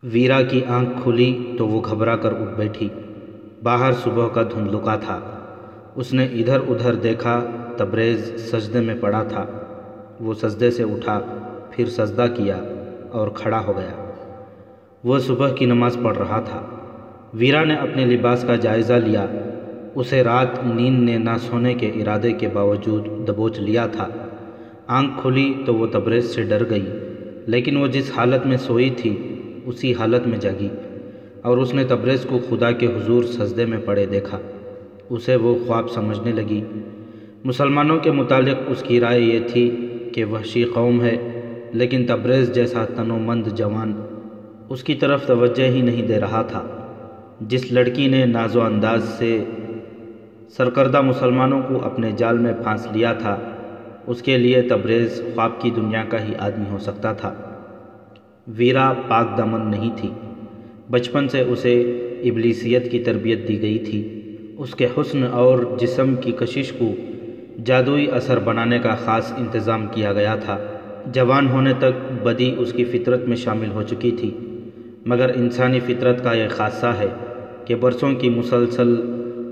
Vera کی آنکھ کھلی تو وہ گھبرا کر اٹھ بیٹھی۔ باہر صبح کا دھندلکا تھا۔ اس نے ادھر ادھر دیکھا، تبریز سجدے میں پڑا تھا۔ وہ سجدے سے اٹھا، پھر سجدہ کیا اور کھڑا ہو گیا۔ وہ صبح کی نماز پڑھ رہا تھا۔ ویرا نے اپنے لباس کا جائزہ لیا۔ اسے رات نیند نے نہ سونے کے ارادے کے باوجود دبوچ لیا تھا۔ آنکھ کھلی تو وہ تبریز سے ڈر گئی، لیکن وہ جس حالت میں سوئی تھی اسی حالت میں جاگی، اور اس نے تبریز کو خدا کے حضور سجدے میں پڑے دیکھا۔ اسے وہ خواب سمجھنے لگی۔ مسلمانوں کے متعلق اس کی رائے یہ تھی کہ وحشی قوم ہے، لیکن تبریز جیسا تنومند جوان اس کی طرف توجہ ہی نہیں دے رہا تھا۔ جس لڑکی نے ناز و انداز سے سرکردہ مسلمانوں کو اپنے جال میں پھانس لیا تھا، اس کے لیے تبریز خواب کی دنیا کا ہی آدمی ہو سکتا تھا۔ ویرا پاک دامن نہیں تھی۔ بچپن سے اسے ابلیسیت کی تربیت دی گئی تھی۔ اس کے حسن اور جسم کی کشش کو جادوئی اثر بنانے کا خاص انتظام کیا گیا تھا۔ جوان ہونے تک بدی اس کی فطرت میں شامل ہو چکی تھی، مگر انسانی فطرت کا یہ خاصہ ہے کہ برسوں کی مسلسل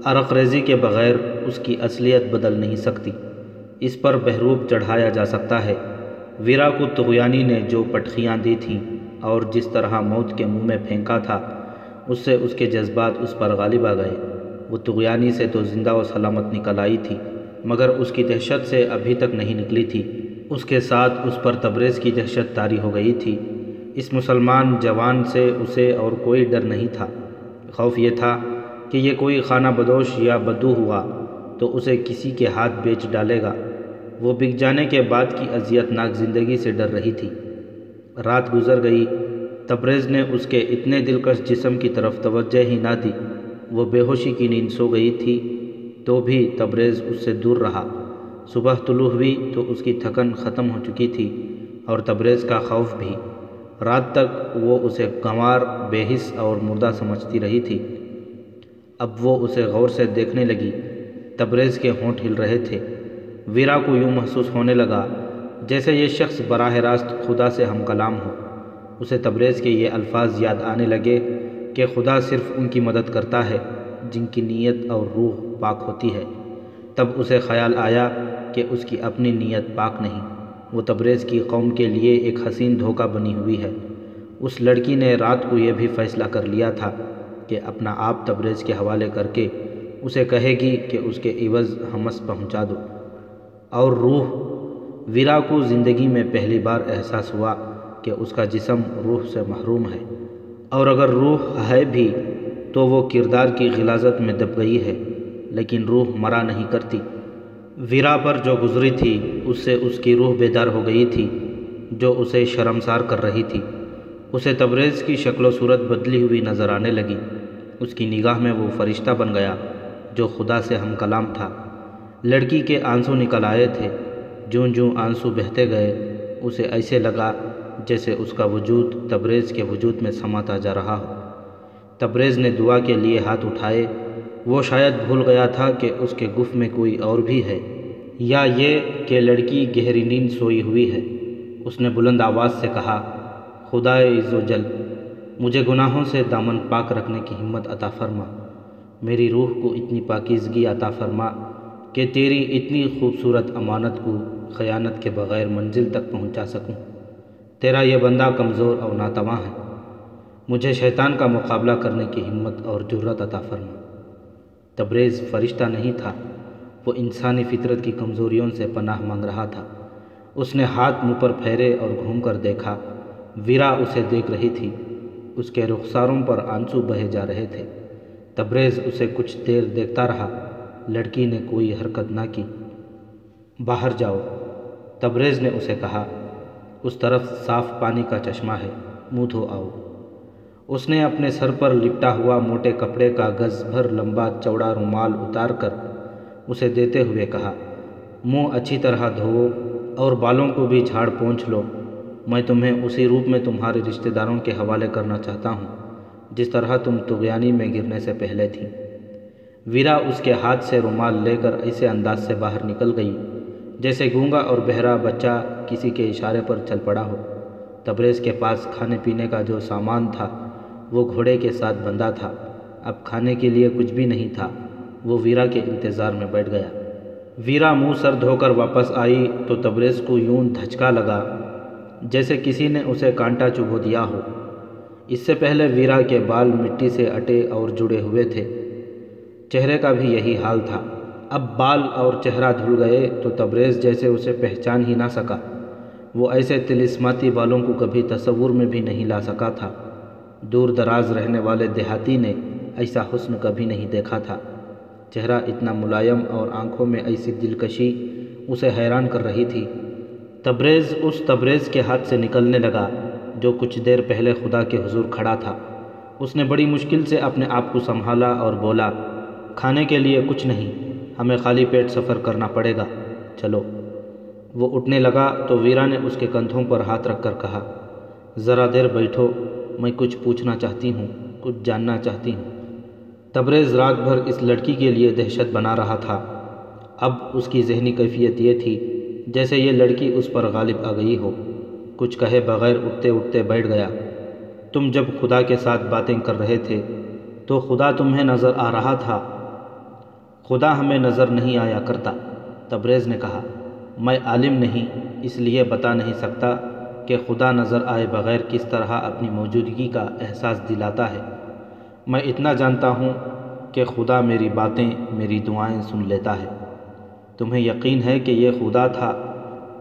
عرق ریزی کے بغیر اس کی اصلیت بدل نہیں سکتی۔ اس پر بہروپ چڑھایا جا سکتا ہے۔ ویرا کو طغیانی نے جو پٹخیاں دی تھیں اور جس طرح موت کے منہ میں پھینکا تھا، اس سے اس کے جذبات اس پر غالب آ گئے۔ وہ طغیانی سے تو زندہ و سلامت نکل آئی تھی، مگر اس کی دہشت سے ابھی تک نہیں نکلی تھی۔ اس کے ساتھ اس پر تبریز کی دہشت طاری ہو گئی تھی۔ اس مسلمان جوان سے اسے اور کوئی ڈر نہیں تھا۔ خوف یہ تھا کہ یہ کوئی خانہ بدوش یا بدو ہوا تو اسے کسی کے ہاتھ بیچ ڈالے گا۔ وہ بک جانے کے بعد کی اذیت ناک زندگی سے ڈر رہی تھی۔ رات گزر گئی۔ تبریز نے اس کے اتنے دلکش جسم کی طرف توجہ ہی نہ دی۔ وہ بے ہوشی کی نیند سو گئی تھی، تو بھی تبریز اس سے دور رہا۔ صبح طلوع ہوئی تو اس کی تھکن ختم ہو چکی تھی، اور تبریز کا خوف بھی۔ رات تک وہ اسے گنوار، بے حس اور مردہ سمجھتی رہی تھی۔ اب وہ اسے غور سے دیکھنے لگی۔ تبریز کے ہونٹ ہل رہے تھے۔ ویرا کو یوں محسوس ہونے لگا جیسے یہ شخص براہ راست خدا سے ہم کلام ہو۔ اسے تبریز کے یہ الفاظ یاد آنے لگے کہ خدا صرف ان کی مدد کرتا ہے جن کی نیت اور روح پاک ہوتی ہے۔ تب اسے خیال آیا کہ اس کی اپنی نیت پاک نہیں، وہ تبریز کی قوم کے لیے ایک حسین دھوکہ بنی ہوئی ہے۔ اس لڑکی نے رات کو یہ بھی فیصلہ کر لیا تھا کہ اپنا آپ تبریز کے حوالے کر کے اسے کہے گی کہ اس کے عوض ہمس پہنچا دو۔ اور روح، ویرا کو زندگی میں پہلی بار احساس ہوا کہ اس کا جسم روح سے محروم ہے، اور اگر روح ہے بھی تو وہ کردار کی غلاظت میں دب گئی ہے، لیکن روح مرا نہیں کرتی۔ ویرا پر جو گزری تھی اس سے اس کی روح بیدار ہو گئی تھی، جو اسے شرمسار کر رہی تھی۔ اسے تبریز کی شکل و صورت بدلی ہوئی نظر آنے لگی۔ اس کی نگاہ میں وہ فرشتہ بن گیا جو خدا سے ہم کلام تھا۔ لڑکی کے آنسو نکل آئے تھے۔ جوں جوں آنسو بہتے گئے اسے ایسے لگا جیسے اس کا وجود تبریز کے وجود میں سماتا جا رہا ہو۔ تبریز نے دعا کے لیے ہاتھ اٹھائے۔ وہ شاید بھول گیا تھا کہ اس کے گف میں کوئی اور بھی ہے، یا یہ کہ لڑکی گہری نیند سوئی ہوئی ہے۔ اس نے بلند آواز سے کہا، خدائے عز و جل، مجھے گناہوں سے دامن پاک رکھنے کی ہمت عطا فرما۔ میری روح کو اتنی پاکیزگی عطا فرما کہ تیری اتنی خوبصورت امانت کو خیانت کے بغیر منزل تک پہنچا سکوں۔ تیرا یہ بندہ کمزور اور ناتواں ہے، مجھے شیطان کا مقابلہ کرنے کی ہمت اور جرأت عطا فرما۔ تبریز فرشتہ نہیں تھا، وہ انسانی فطرت کی کمزوریوں سے پناہ مانگ رہا تھا۔ اس نے ہاتھ منہ پر پھیرے اور گھوم کر دیکھا۔ ویرا اسے دیکھ رہی تھی۔ اس کے رخساروں پر آنسو بہے جا رہے تھے۔ تبریز اسے کچھ دیر دیکھتا رہا۔ لڑکی نے کوئی حرکت نہ کی۔ باہر جاؤ، تبریز نے اسے کہا۔ اس طرف صاف پانی کا چشمہ ہے، منہ دھو آؤ۔ اس نے اپنے سر پر لپٹا ہوا موٹے کپڑے کا گز بھر لمبا چوڑا رومال اتار کر اسے دیتے ہوئے کہا، منہ اچھی طرح دھوؤ اور بالوں کو بھی جھاڑ پونچھ لو۔ میں تمہیں اسی روپ میں تمہارے رشتہ داروں کے حوالے کرنا چاہتا ہوں جس طرح تم طغیانی میں گرنے سے پہلے تھی۔ ویرا اس کے ہاتھ سے رومال لے کر ایسے انداز سے باہر نکل گئی جیسے گونگا اور بہرا بچہ کسی کے اشارے پر چل پڑا ہو۔ تبریز کے پاس کھانے پینے کا جو سامان تھا وہ گھوڑے کے ساتھ بندھا تھا۔ اب کھانے کے لیے کچھ بھی نہیں تھا۔ وہ ویرا کے انتظار میں بیٹھ گیا۔ ویرا منہ سر دھو کر واپس آئی تو تبریز کو یوں دھچکا لگا جیسے کسی نے اسے کانٹا چبھو دیا ہو۔ اس سے پہلے ویرا کے بال مٹی سے اٹے اور جڑے ہوئے تھے، چہرے کا بھی یہی حال تھا۔ اب بال اور چہرہ دھل گئے تو تبریز جیسے اسے پہچان ہی نہ سکا۔ وہ ایسے طلسماتی بالوں کو کبھی تصور میں بھی نہیں لا سکا تھا۔ دور دراز رہنے والے دیہاتی نے ایسا حسن کبھی نہیں دیکھا تھا۔ چہرہ اتنا ملائم اور آنکھوں میں ایسی دلکشی اسے حیران کر رہی تھی۔ تبریز اس تبریز کے ہاتھ سے نکلنے لگا جو کچھ دیر پہلے خدا کے حضور کھڑا تھا۔ اس نے بڑی مشکل سے اپنے آپ کو سنبھالا اور بولا، کھانے کے لیے کچھ نہیں، ہمیں خالی پیٹ سفر کرنا پڑے گا، چلو۔ وہ اٹھنے لگا تو ویرا نے اس کے کندھوں پر ہاتھ رکھ کر کہا، ذرا دیر بیٹھو، میں کچھ پوچھنا چاہتی ہوں، کچھ جاننا چاہتی ہوں۔ تبریز رات بھر اس لڑکی کے لیے دہشت بنا رہا تھا۔ اب اس کی ذہنی کیفیت یہ تھی جیسے یہ لڑکی اس پر غالب آ گئی ہو۔ کچھ کہے بغیر اٹھتے اٹھتے بیٹھ گیا۔ تم جب خدا کے ساتھ باتیں کر رہے تھے تو خدا تمہیں نظر آ رہا تھا؟ خدا ہمیں نظر نہیں آیا کرتا، تبریز نے کہا۔ میں عالم نہیں، اس لیے بتا نہیں سکتا کہ خدا نظر آئے بغیر کس طرح اپنی موجودگی کا احساس دلاتا ہے۔ میں اتنا جانتا ہوں کہ خدا میری باتیں، میری دعائیں سن لیتا ہے۔ تمہیں یقین ہے کہ یہ خدا تھا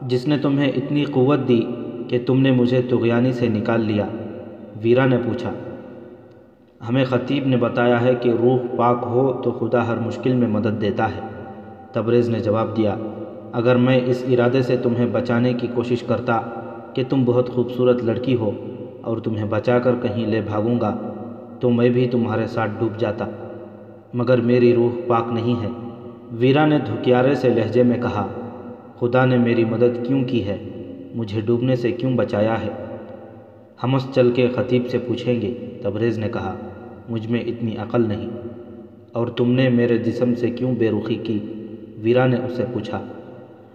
جس نے تمہیں اتنی قوت دی کہ تم نے مجھے طغیانی سے نکال لیا؟ ویرا نے پوچھا۔ ہمیں خطیب نے بتایا ہے کہ روح پاک ہو تو خدا ہر مشکل میں مدد دیتا ہے، تبریز نے جواب دیا۔ اگر میں اس ارادے سے تمہیں بچانے کی کوشش کرتا کہ تم بہت خوبصورت لڑکی ہو اور تمہیں بچا کر کہیں لے بھاگوں گا تو میں بھی تمہارے ساتھ ڈوب جاتا، مگر میری روح پاک نہیں ہے۔ ویرا نے دھکیارے سے لہجے میں کہا، خدا نے میری مدد کیوں کی ہے؟ مجھے ڈوبنے سے کیوں بچایا ہے؟ ہم اس چل کے خطیب سے پوچھیں گے، تبریز نے کہا۔ مجھ میں اتنی عقل نہیں۔ اور تم نے میرے جسم سے کیوں بے رخی کی؟ ویرا نے اسے پوچھا۔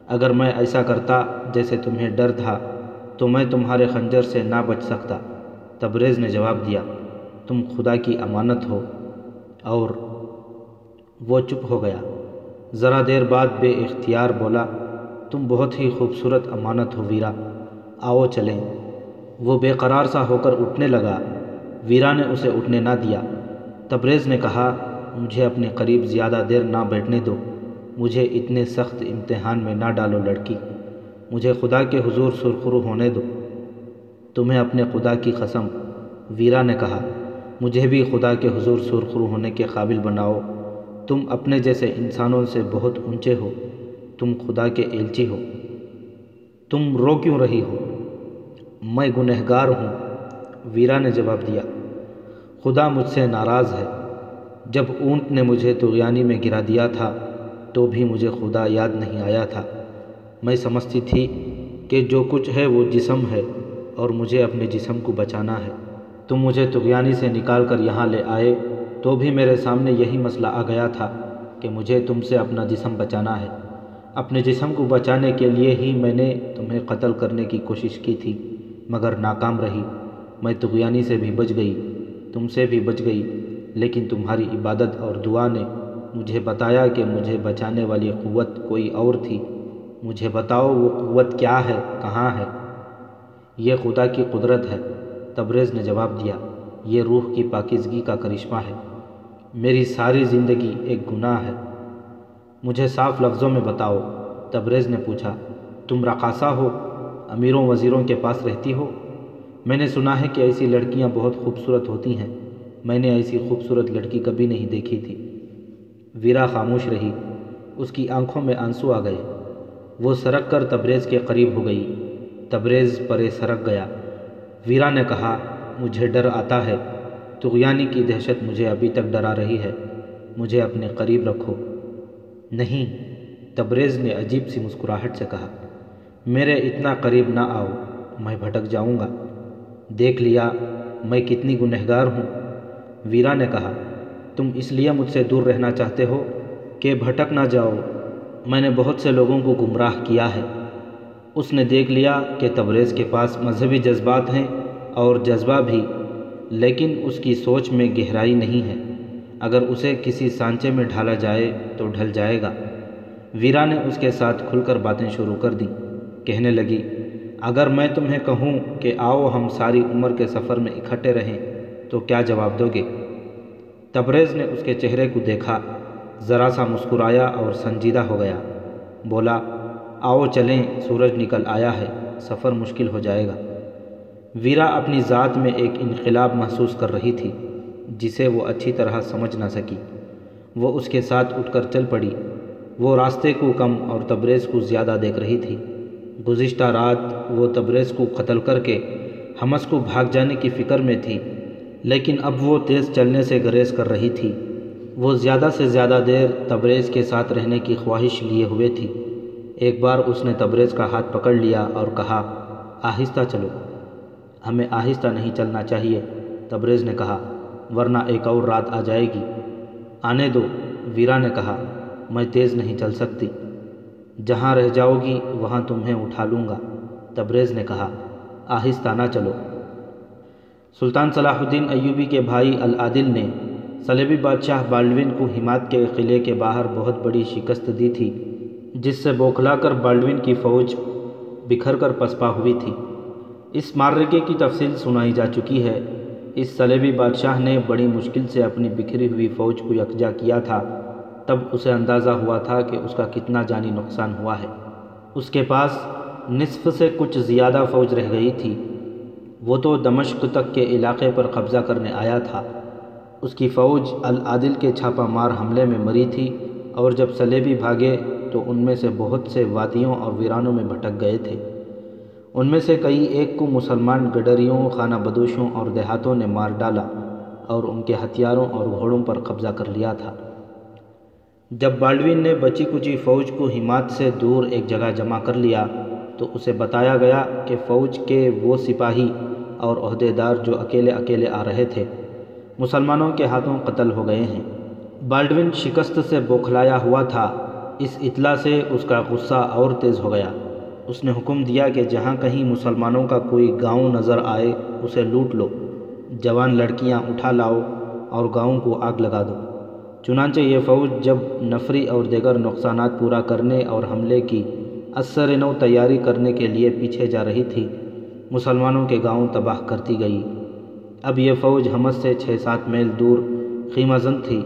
اگر میں ایسا کرتا جیسے تمہیں ڈر تھا تو میں تمہارے خنجر سے نہ بچ سکتا، تبریز نے جواب دیا۔ تم خدا کی امانت ہو۔ اور وہ چپ ہو گیا۔ ذرا دیر بعد بے اختیار بولا، تم بہت ہی خوبصورت امانت ہو ویرا، آؤ چلیں۔ وہ بے قرار سا ہو کر اٹھنے لگا۔ ویرا نے اسے اٹھنے نہ دیا۔ تبریز نے کہا، مجھے اپنے قریب زیادہ دیر نہ بیٹھنے دو، مجھے اتنے سخت امتحان میں نہ ڈالو لڑکی، مجھے خدا کے حضور سرخرو ہونے دو۔ تمہیں اپنے خدا کی قسم، ویرا نے کہا، مجھے بھی خدا کے حضور سرخرو ہونے کے قابل بناؤ۔ تم اپنے جیسے انسانوں سے بہت اونچے ہو، تم خدا کے ایلچی ہو۔ تم رو کیوں رہی ہو؟ میں گنہگار ہوں، ویرا نے جواب دیا۔ خدا مجھ سے ناراض ہے۔ جب اونٹ نے مجھے طغیانی میں گرا دیا تھا تو بھی مجھے خدا یاد نہیں آیا تھا۔ میں سمجھتی تھی کہ جو کچھ ہے وہ جسم ہے اور مجھے اپنے جسم کو بچانا ہے۔ تم مجھے طغیانی سے نکال کر یہاں لے آئے تو بھی میرے سامنے یہی مسئلہ آ گیا تھا کہ مجھے تم سے اپنا جسم بچانا ہے۔ اپنے جسم کو بچانے کے لیے ہی میں نے تمہیں قتل کرنے کی کوشش کی تھی، مگر ناکام رہی۔ میں طغیانی سے بھی بچ گئی، تم سے بھی بچ گئی، لیکن تمہاری عبادت اور دعا نے مجھے بتایا کہ مجھے بچانے والی قوت کوئی اور تھی۔ مجھے بتاؤ وہ قوت کیا ہے، کہاں ہے؟ یہ خدا کی قدرت ہے، تبریز نے جواب دیا۔ یہ روح کی پاکیزگی کا کرشمہ ہے۔ میری ساری زندگی ایک گناہ ہے۔ مجھے صاف لفظوں میں بتاؤ، تبریز نے پوچھا۔ تم رقاصہ ہو، امیروں وزیروں کے پاس رہتی ہو؟ میں نے سنا ہے کہ ایسی لڑکیاں بہت خوبصورت ہوتی ہیں، میں نے ایسی خوبصورت لڑکی کبھی نہیں دیکھی تھی۔ ویرا خاموش رہی، اس کی آنکھوں میں آنسو آ گئے۔ وہ سرک کر تبریز کے قریب ہو گئی۔ تبریز پرے سرک گیا۔ ویرا نے کہا، مجھے ڈر آتا ہے، طغیانی کی دہشت مجھے ابھی تک ڈرا رہی ہے، مجھے اپنے قریب رکھو۔ نہیں، تبریز نے عجیب سی مسکراہٹ سے کہا، میرے اتنا قریب نہ آؤ، میں بھٹک جاؤں گا۔ دیکھ لیا میں کتنی گنہگار ہوں، ویرا نے کہا۔ تم اس لیے مجھ سے دور رہنا چاہتے ہو کہ بھٹک نہ جاؤ؟ میں نے بہت سے لوگوں کو گمراہ کیا ہے۔ اس نے دیکھ لیا کہ تبریز کے پاس مذہبی جذبات ہیں اور جذبہ بھی، لیکن اس کی سوچ میں گہرائی نہیں ہے۔ اگر اسے کسی سانچے میں ڈھالا جائے تو ڈھل جائے گا۔ ویرا نے اس کے ساتھ کھل کر باتیں شروع کر دیں۔ کہنے لگی، اگر میں تمہیں کہوں کہ آؤ ہم ساری عمر کے سفر میں اکٹھے رہیں تو کیا جواب دو گے؟ تبریز نے اس کے چہرے کو دیکھا، ذرا سا مسکرایا اور سنجیدہ ہو گیا۔ بولا، آؤ چلیں، سورج نکل آیا ہے، سفر مشکل ہو جائے گا۔ ویرا اپنی ذات میں ایک انقلاب محسوس کر رہی تھی جسے وہ اچھی طرح سمجھ نہ سکی۔ وہ اس کے ساتھ اٹھ کر چل پڑی۔ وہ راستے کو کم اور تبریز کو زیادہ دیکھ رہی تھی۔ گزشتہ رات وہ تبریز کو قتل کر کے حمص کو بھاگ جانے کی فکر میں تھی، لیکن اب وہ تیز چلنے سے گریز کر رہی تھی۔ وہ زیادہ سے زیادہ دیر تبریز کے ساتھ رہنے کی خواہش لیے ہوئے تھی۔ ایک بار اس نے تبریز کا ہاتھ پکڑ لیا اور کہا، آہستہ چلو۔ ہمیں آہستہ نہیں چلنا چاہیے، تبریز نے کہا، ورنہ ایک اور رات آ جائے گی۔ آنے دو، ویرا نے کہا، میں تیز نہیں چل سکتی۔ جہاں رہ جاؤ گی وہاں تمہیں اٹھا لوں گا، تبریز نے کہا، آہستہ نہ چلو۔ سلطان صلاح الدین ایوبی کے بھائی العادل نے صلیبی بادشاہ بالڈوین کو ہمات کے قلعے کے باہر بہت بڑی شکست دی تھی، جس سے بوکھلا کر بالڈوین کی فوج بکھر کر پسپا ہوئی تھی۔ اس معرکے کی تفصیل سنائی جا چکی ہے۔ اس صلیبی بادشاہ نے بڑی مشکل سے اپنی بکھری ہوئی فوج کو یکجا کیا تھا، تب اسے اندازہ ہوا تھا کہ اس کا کتنا جانی نقصان ہوا ہے۔ اس کے پاس نصف سے کچھ زیادہ فوج رہ گئی تھی۔ وہ تو دمشق تک کے علاقے پر قبضہ کرنے آیا تھا۔ اس کی فوج العادل کے چھاپہ مار حملے میں مری تھی، اور جب صلیبی بھاگے تو ان میں سے بہت سے وادیوں اور ویرانوں میں بھٹک گئے تھے۔ ان میں سے کئی ایک کو مسلمان گڈریوں، خانہ بدوشوں اور دیہاتوں نے مار ڈالا اور ان کے ہتھیاروں اور گھوڑوں پر قبضہ کر لیا تھا۔ جب بالڈوین نے بچی کچی فوج کو ہمات سے دور ایک جگہ جمع کر لیا تو اسے بتایا گیا کہ فوج کے وہ سپاہی اور عہدیدار جو اکیلے اکیلے آ رہے تھے، مسلمانوں کے ہاتھوں قتل ہو گئے ہیں۔ بالڈوین شکست سے بوکھلایا ہوا تھا۔ اس اطلاع سے اس کا غصہ اور تیز ہو گیا۔ اس نے حکم دیا کہ جہاں کہیں مسلمانوں کا کوئی گاؤں نظر آئے اسے لوٹ لو، جوان لڑکیاں اٹھا لاؤ اور گاؤں کو آگ لگا دو۔ چنانچہ یہ فوج جب نفری اور دیگر نقصانات پورا کرنے اور حملے کی ازسر نو تیاری کرنے کے لیے پیچھے جا رہی تھی، مسلمانوں کے گاؤں تباہ کرتی گئی۔ اب یہ فوج حمص سے 6-7 میل دور خیمہ زن تھی۔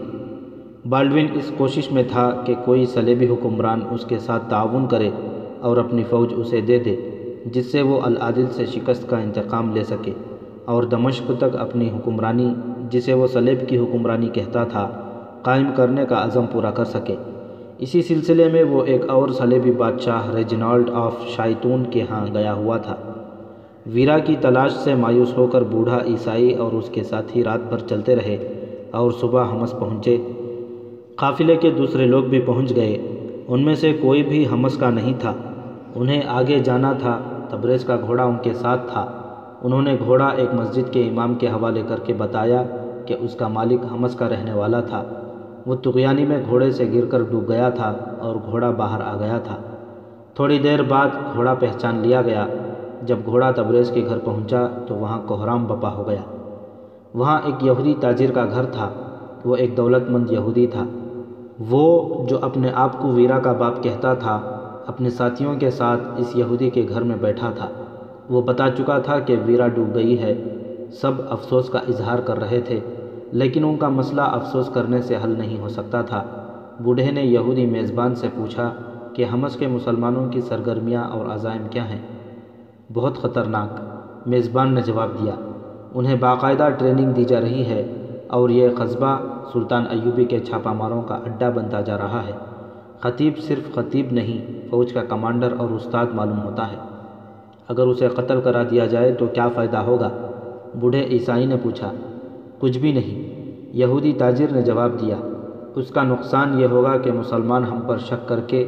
بالڈوین اس کوشش میں تھا کہ کوئی صلیبی حکمران اس کے ساتھ تعاون کرے اور اپنی فوج اسے دے دے، جس سے وہ العادل سے شکست کا انتقام لے سکے اور دمشق تک اپنی حکمرانی، جسے وہ صلیب کی حکمرانی کہتا تھا، قائم کرنے کا عزم پورا کر سکے۔ اسی سلسلے میں وہ ایک اور صلیبی بادشاہ ریجنالڈ آف شائتون کے ہاں گیا ہوا تھا۔ ویرا کی تلاش سے مایوس ہو کر بوڑھا عیسائی اور اس کے ساتھی رات بھر چلتے رہے اور صبح حمص پہنچے۔ قافلے کے دوسرے لوگ بھی پہنچ گئے، ان میں سے کوئی بھی حمص کا نہیں تھا۔ انہیں آگے جانا تھا، تبریز کا گھوڑا ان کے ساتھ تھا۔ انہوں نے گھوڑا ایک مسجد کے امام کے حوالے کر کے بتایا کہ اس کا مالک حمص کا رہنے والا تھا۔ وہ طغیانی میں گھوڑے سے گر کر ڈوب گیا تھا اور گھوڑا باہر آ گیا تھا۔ تھوڑی دیر بعد گھوڑا پہچان لیا گیا۔ جب گھوڑا تبریز کے گھر پہنچا تو وہاں کوہرام بپا ہو گیا۔ وہاں ایک یہودی تاجر کا گھر تھا۔ وہ ایک دولت مند یہودی تھا۔ وہ جو اپنے آپ کو ویرا کا باپ کہتا تھا، اپنے ساتھیوں کے ساتھ اس یہودی کے گھر میں بیٹھا تھا۔ وہ بتا چکا تھا کہ ویرا ڈوب گئی ہے۔ سب افسوس کا اظہار کر رہے تھے، لیکن ان کا مسئلہ افسوس کرنے سے حل نہیں ہو سکتا تھا۔ بوڑھے نے یہودی میزبان سے پوچھا کہ حمص کے مسلمانوں کی سرگرمیاں اور عزائم کیا ہیں؟ بہت خطرناک، میزبان نے جواب دیا۔ انہیں باقاعدہ ٹریننگ دی جا رہی ہے اور یہ قصبہ سلطان ایوبی کے چھاپہ ماروں کا اڈا بنتا جا رہا ہے۔ خطیب صرف خطیب نہیں، فوج کا کمانڈر اور استاد معلوم ہوتا ہے۔ اگر اسے قتل کرا دیا جائے تو کیا فائدہ ہوگا؟ بوڑھے عیسائی نے پوچھا۔ کچھ بھی نہیں، یہودی تاجر نے جواب دیا۔ اس کا نقصان یہ ہوگا کہ مسلمان ہم پر شک کر کے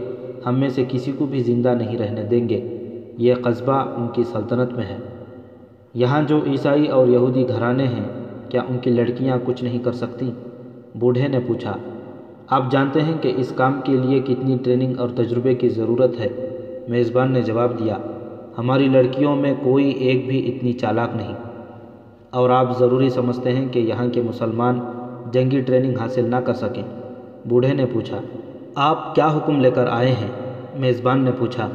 ہم میں سے کسی کو بھی زندہ نہیں رہنے دیں گے۔ یہ قصبہ ان کی سلطنت میں ہے۔ یہاں جو عیسائی اور یہودی گھرانے ہیں، کیا ان کی لڑکیاں کچھ نہیں کر سکتیں؟ بوڑھے نے پوچھا۔ آپ جانتے ہیں کہ اس کام کے لیے کتنی ٹریننگ اور تجربے کی ضرورت ہے، میزبان نے جواب دیا۔ ہماری لڑکیوں میں کوئی ایک بھی اتنی چالاک نہیں، اور آپ ضروری سمجھتے ہیں کہ یہاں کے مسلمان جنگی ٹریننگ حاصل نہ کر سکیں؟ بوڑھے نے پوچھا۔ آپ کیا حکم لے کر آئے ہیں؟ میزبان نے پوچھا۔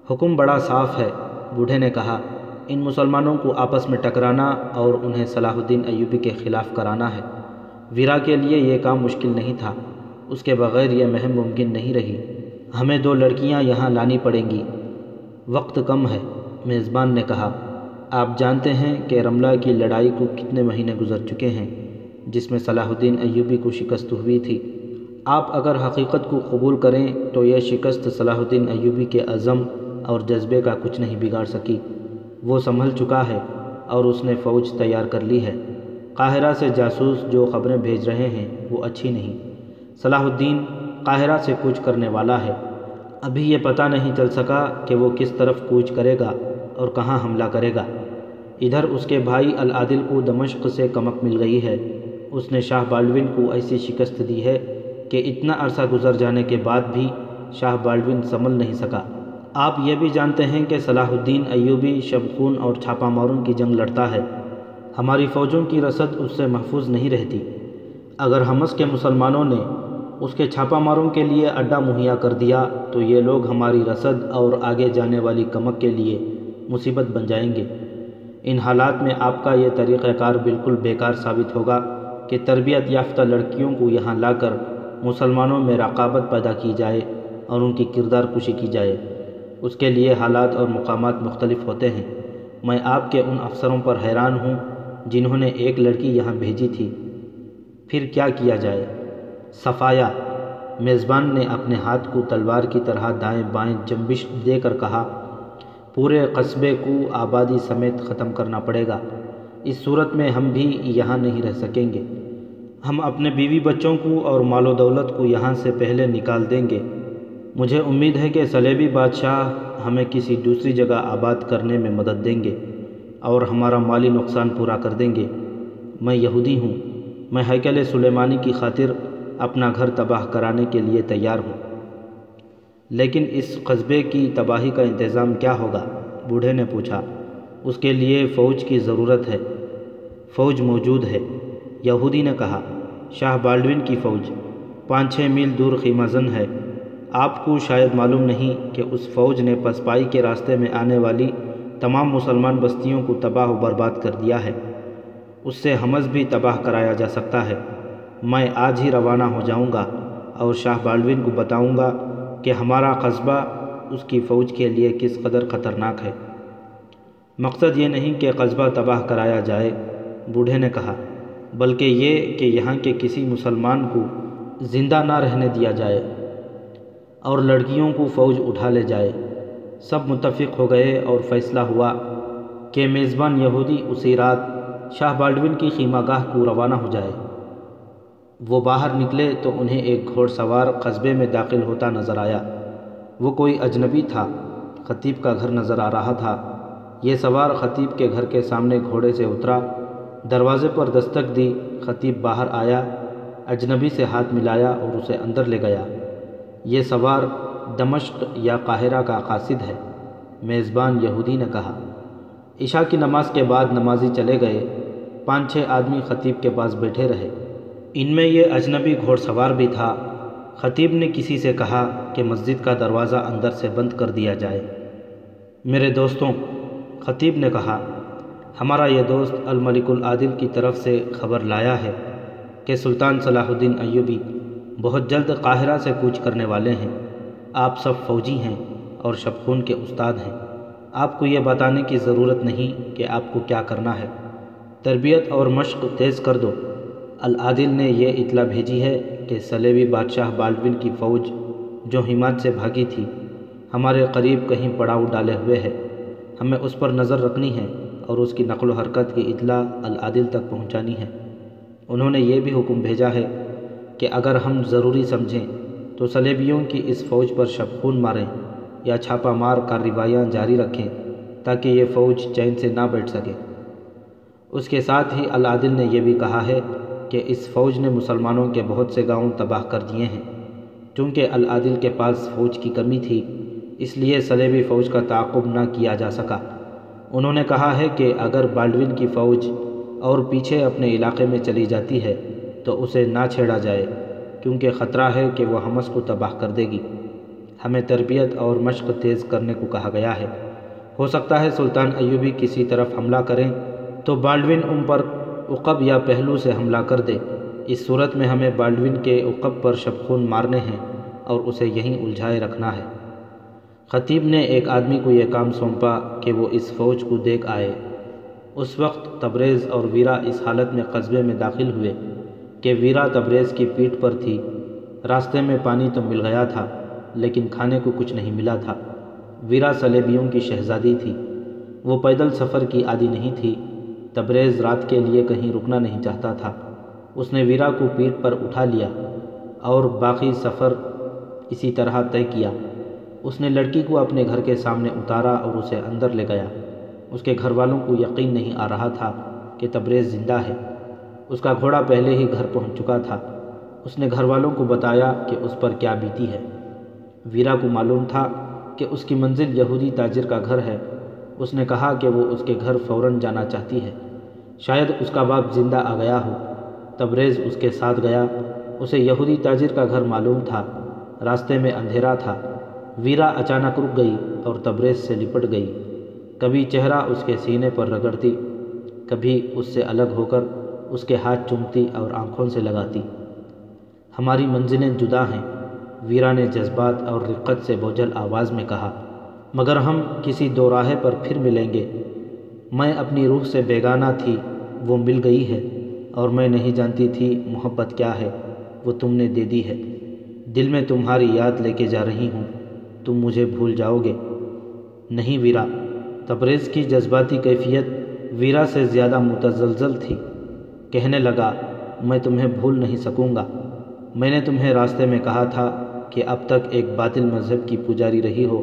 حکم بڑا صاف ہے، بوڑھے نے کہا، ان مسلمانوں کو آپس میں ٹکرانا اور انہیں صلاح الدین ایوبی کے خلاف کرانا ہے۔ ویرا کے لیے یہ کام مشکل نہیں تھا، اس کے بغیر یہ مہم ممکن نہیں رہی۔ ہمیں 2 لڑکیاں یہاں لانی پڑیں گی، وقت کم ہے، میزبان نے کہا۔ آپ جانتے ہیں کہ رملہ کی لڑائی کو کتنے مہینے گزر چکے ہیں، جس میں صلاح الدین ایوبی کو شکست ہوئی تھی۔ آپ اگر حقیقت کو قبول کریں تو یہ شکست صلاح الدین ایوبی کے عزم اور جذبے کا کچھ نہیں بگاڑ سکی۔ وہ سنبھل چکا ہے اور اس نے فوج تیار کر لی ہے۔ قاہرہ سے جاسوس جو خبریں بھیج رہے ہیں وہ اچھی نہیں۔ صلاح الدین قاہرہ سے کوچ کرنے والا ہے۔ ابھی یہ پتہ نہیں چل سکا کہ وہ کس طرف کوچ کرے گا اور کہاں حملہ کرے گا۔ ادھر اس کے بھائی العادل کو دمشق سے کمک مل گئی ہے۔ اس نے شاہ بالڈون کو ایسی شکست دی ہے کہ اتنا عرصہ گزر جانے کے بعد بھی شاہ بالڈون سنبھل نہیں سکا۔ آپ یہ بھی جانتے ہیں کہ صلاح الدین ایوبی شبخون اور چھاپہ ماروں کی جنگ لڑتا ہے۔ ہماری فوجوں کی رسد اس سے محفوظ نہیں رہتی۔ اگر حمص کے مسلمانوں نے اس کے چھاپہ ماروں کے لیے اڈہ مہیا کر دیا تو یہ لوگ ہماری رسد اور آگے جانے والی کمک کے لیے مصیبت بن جائیں گے۔ ان حالات میں آپ کا یہ طریقہ کار بالکل بیکار ثابت ہوگا کہ تربیت یافتہ لڑکیوں کو یہاں لا کر مسلمانوں میں رقابت پیدا کی جائے اور ان کی کردار کشی کی جائے۔ اس کے لیے حالات اور مقامات مختلف ہوتے ہیں۔ میں آپ کے ان افسروں پر حیران ہوں جنہوں نے ایک لڑکی یہاں بھیجی تھی۔ پھر کیا کیا جائے؟ صفایا، میزبان نے اپنے ہاتھ کو تلوار کی طرح دائیں بائیں جنبش دے کر کہا، پورے قصبے کو آبادی سمیت ختم کرنا پڑے گا۔ اس صورت میں ہم بھی یہاں نہیں رہ سکیں گے۔ ہم اپنے بیوی بچوں کو اور مال و دولت کو یہاں سے پہلے نکال دیں گے۔ مجھے امید ہے کہ صلیبی بادشاہ ہمیں کسی دوسری جگہ آباد کرنے میں مدد دیں گے اور ہمارا مالی نقصان پورا کر دیں گے۔ میں یہودی ہوں، میں ہیکل سلیمانی کی خاطر اپنا گھر تباہ کرانے کے لیے تیار ہوں۔ لیکن اس قصبے کی تباہی کا انتظام کیا ہوگا؟ بوڑھے نے پوچھا۔ اس کے لیے فوج کی ضرورت ہے۔ فوج موجود ہے، یہودی نے کہا۔ شاہ بالڈون کی فوج 5-6 میل دور خیمہ زن ہے۔ آپ کو شاید معلوم نہیں کہ اس فوج نے پسپائی کے راستے میں آنے والی تمام مسلمان بستیوں کو تباہ و برباد کر دیا ہے۔ اس سے حمص بھی تباہ کرایا جا سکتا ہے۔ میں آج ہی روانہ ہو جاؤں گا اور شاہ بالڈون کو بتاؤں گا کہ ہمارا قصبہ اس کی فوج کے لیے کس قدر خطرناک ہے۔ مقصد یہ نہیں کہ قصبہ تباہ کرایا جائے، بوڑھے نے کہا، بلکہ یہ کہ یہاں کے کسی مسلمان کو زندہ نہ رہنے دیا جائے اور لڑکیوں کو فوج اٹھا لے جائے۔ سب متفق ہو گئے اور فیصلہ ہوا کہ میزبان یہودی اسی رات شاہ بالڈون کی خیمہ گاہ کو روانہ ہو جائے۔ وہ باہر نکلے تو انہیں ایک گھوڑ سوار قصبے میں داخل ہوتا نظر آیا۔ وہ کوئی اجنبی تھا۔ خطیب کا گھر نظر آ رہا تھا۔ یہ سوار خطیب کے گھر کے سامنے گھوڑے سے اترا، دروازے پر دستک دی۔ خطیب باہر آیا، اجنبی سے ہاتھ ملایا اور اسے اندر لے گیا۔ یہ سوار دمشق یا قاہرہ کا قاصد ہے، میزبان یہودی نے کہا۔ عشاء کی نماز کے بعد نمازی چلے گئے۔ 5-6 آدمی خطیب کے پاس بیٹھے رہے۔ ان میں یہ اجنبی گھوڑ سوار بھی تھا۔ خطیب نے کسی سے کہا کہ مسجد کا دروازہ اندر سے بند کر دیا جائے۔ میرے دوستوں، خطیب نے کہا، ہمارا یہ دوست الملک العادل کی طرف سے خبر لایا ہے کہ سلطان صلاح الدین ایوبی بہت جلد قاہرہ سے کوچ کرنے والے ہیں۔ آپ سب فوجی ہیں اور شبخون کے استاد ہیں۔ آپ کو یہ بتانے کی ضرورت نہیں کہ آپ کو کیا کرنا ہے۔ تربیت اور مشق تیز کر دو۔ العادل نے یہ اطلاع بھیجی ہے کہ صلیبی بادشاہ بالڈون کی فوج جو ہمات سے بھاگی تھی ہمارے قریب کہیں پڑاؤ ڈالے ہوئے ہے۔ ہمیں اس پر نظر رکھنی ہے اور اس کی نقل و حرکت کی اطلاع العادل تک پہنچانی ہے۔ انہوں نے یہ بھی حکم بھیجا ہے کہ اگر ہم ضروری سمجھیں تو صلیبیوں کی اس فوج پر شبخون ماریں یا چھاپہ مار کارروائیاں جاری رکھیں تاکہ یہ فوج چین سے نہ بیٹھ سکے۔ اس کے ساتھ ہی العادل نے یہ بھی کہا ہے کہ اس فوج نے مسلمانوں کے بہت سے گاؤں تباہ کر دیے ہیں۔ چونکہ العادل کے پاس فوج کی کمی تھی اس لیے صلیبی فوج کا تعاقب نہ کیا جا سکا۔ انہوں نے کہا ہے کہ اگر بالڈون کی فوج اور پیچھے اپنے علاقے میں چلی جاتی ہے تو اسے نہ چھیڑا جائے، کیونکہ خطرہ ہے کہ وہ حمص کو تباہ کر دے گی۔ ہمیں تربیت اور مشق تیز کرنے کو کہا گیا ہے۔ ہو سکتا ہے سلطان ایوبی کسی طرف حملہ کریں تو بالڈون ان پر عقب یا پہلو سے حملہ کر دے۔ اس صورت میں ہمیں بالڈون کے عقب پر شبخون مارنے ہیں اور اسے یہیں الجھائے رکھنا ہے۔ خطیب نے ایک آدمی کو یہ کام سونپا کہ وہ اس فوج کو دیکھ آئے۔ اس وقت تبریز اور ویرا اس حالت میں قصبے میں داخل ہوئے کہ ویرا تبریز کی پیٹھ پر تھی۔ راستے میں پانی تو مل گیا تھا لیکن کھانے کو کچھ نہیں ملا تھا۔ ویرا صلیبیوں کی شہزادی تھی، وہ پیدل سفر کی عادی نہیں تھی۔ تبریز رات کے لیے کہیں رکنا نہیں چاہتا تھا۔ اس نے ویرا کو پیٹھ پر اٹھا لیا اور باقی سفر اسی طرح طے کیا۔ اس نے لڑکی کو اپنے گھر کے سامنے اتارا اور اسے اندر لے گیا۔ اس کے گھر والوں کو یقین نہیں آ رہا تھا کہ تبریز زندہ ہے۔ اس کا گھوڑا پہلے ہی گھر پہنچ چکا تھا۔ اس نے گھر والوں کو بتایا کہ اس پر کیا بیتی ہے۔ ویرا کو معلوم تھا کہ اس کی منزل یہودی تاجر کا گھر ہے۔ اس نے کہا کہ وہ اس کے گھر فوراً جانا چاہتی ہے، شاید اس کا باپ زندہ آ گیا ہو۔ تبریز اس کے ساتھ گیا۔ اسے یہودی تاجر کا گھر معلوم تھا۔ راستے میں اندھیرا تھا۔ ویرا اچانک رک گئی اور تبریز سے لپٹ گئی۔ کبھی چہرہ اس کے سینے پر رگڑتی، کبھی اس سے الگ ہو کر اس کے ہاتھ چومتی اور آنکھوں سے لگاتی۔ ہماری منزلیں جدا ہیں، ویرا نے جذبات اور رقت سے بوجھل آواز میں کہا، مگر ہم کسی دو راہے پر پھر ملیں گے۔ میں اپنی روح سے بیگانہ تھی، وہ مل گئی ہے، اور میں نہیں جانتی تھی محبت کیا ہے، وہ تم نے دے دی ہے۔ دل میں تمہاری یاد لے کے جا رہی ہوں، تم مجھے بھول جاؤ گے۔ نہیں ویرا۔ تبریز کی جذباتی کیفیت ویرا سے زیادہ متزلزل تھی۔ کہنے لگا، میں تمہیں بھول نہیں سکوں گا۔ میں نے تمہیں راستے میں کہا تھا کہ اب تک ایک باطل مذہب کی پجاری رہی ہو،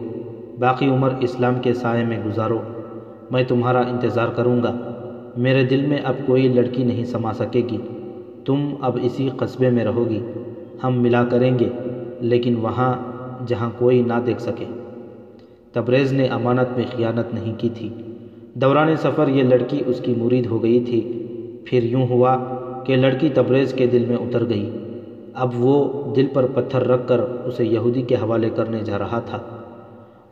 باقی عمر اسلام کے سائے میں گزارو۔ میں تمہارا انتظار کروں گا۔ میرے دل میں اب کوئی لڑکی نہیں سما سکے گی۔ تم اب اسی قصبے میں رہو گی۔ ہم ملا کریں گے، لیکن وہاں جہاں کوئی نہ دیکھ سکے۔ تبریز نے امانت میں خیانت نہیں کی تھی۔ دوران سفر یہ لڑکی اس کی مرید ہو گئی تھی۔ پھر یوں ہوا کہ لڑکی تبریز کے دل میں اتر گئی۔ اب وہ دل پر پتھر رکھ کر اسے یہودی کے حوالے کرنے جا رہا تھا۔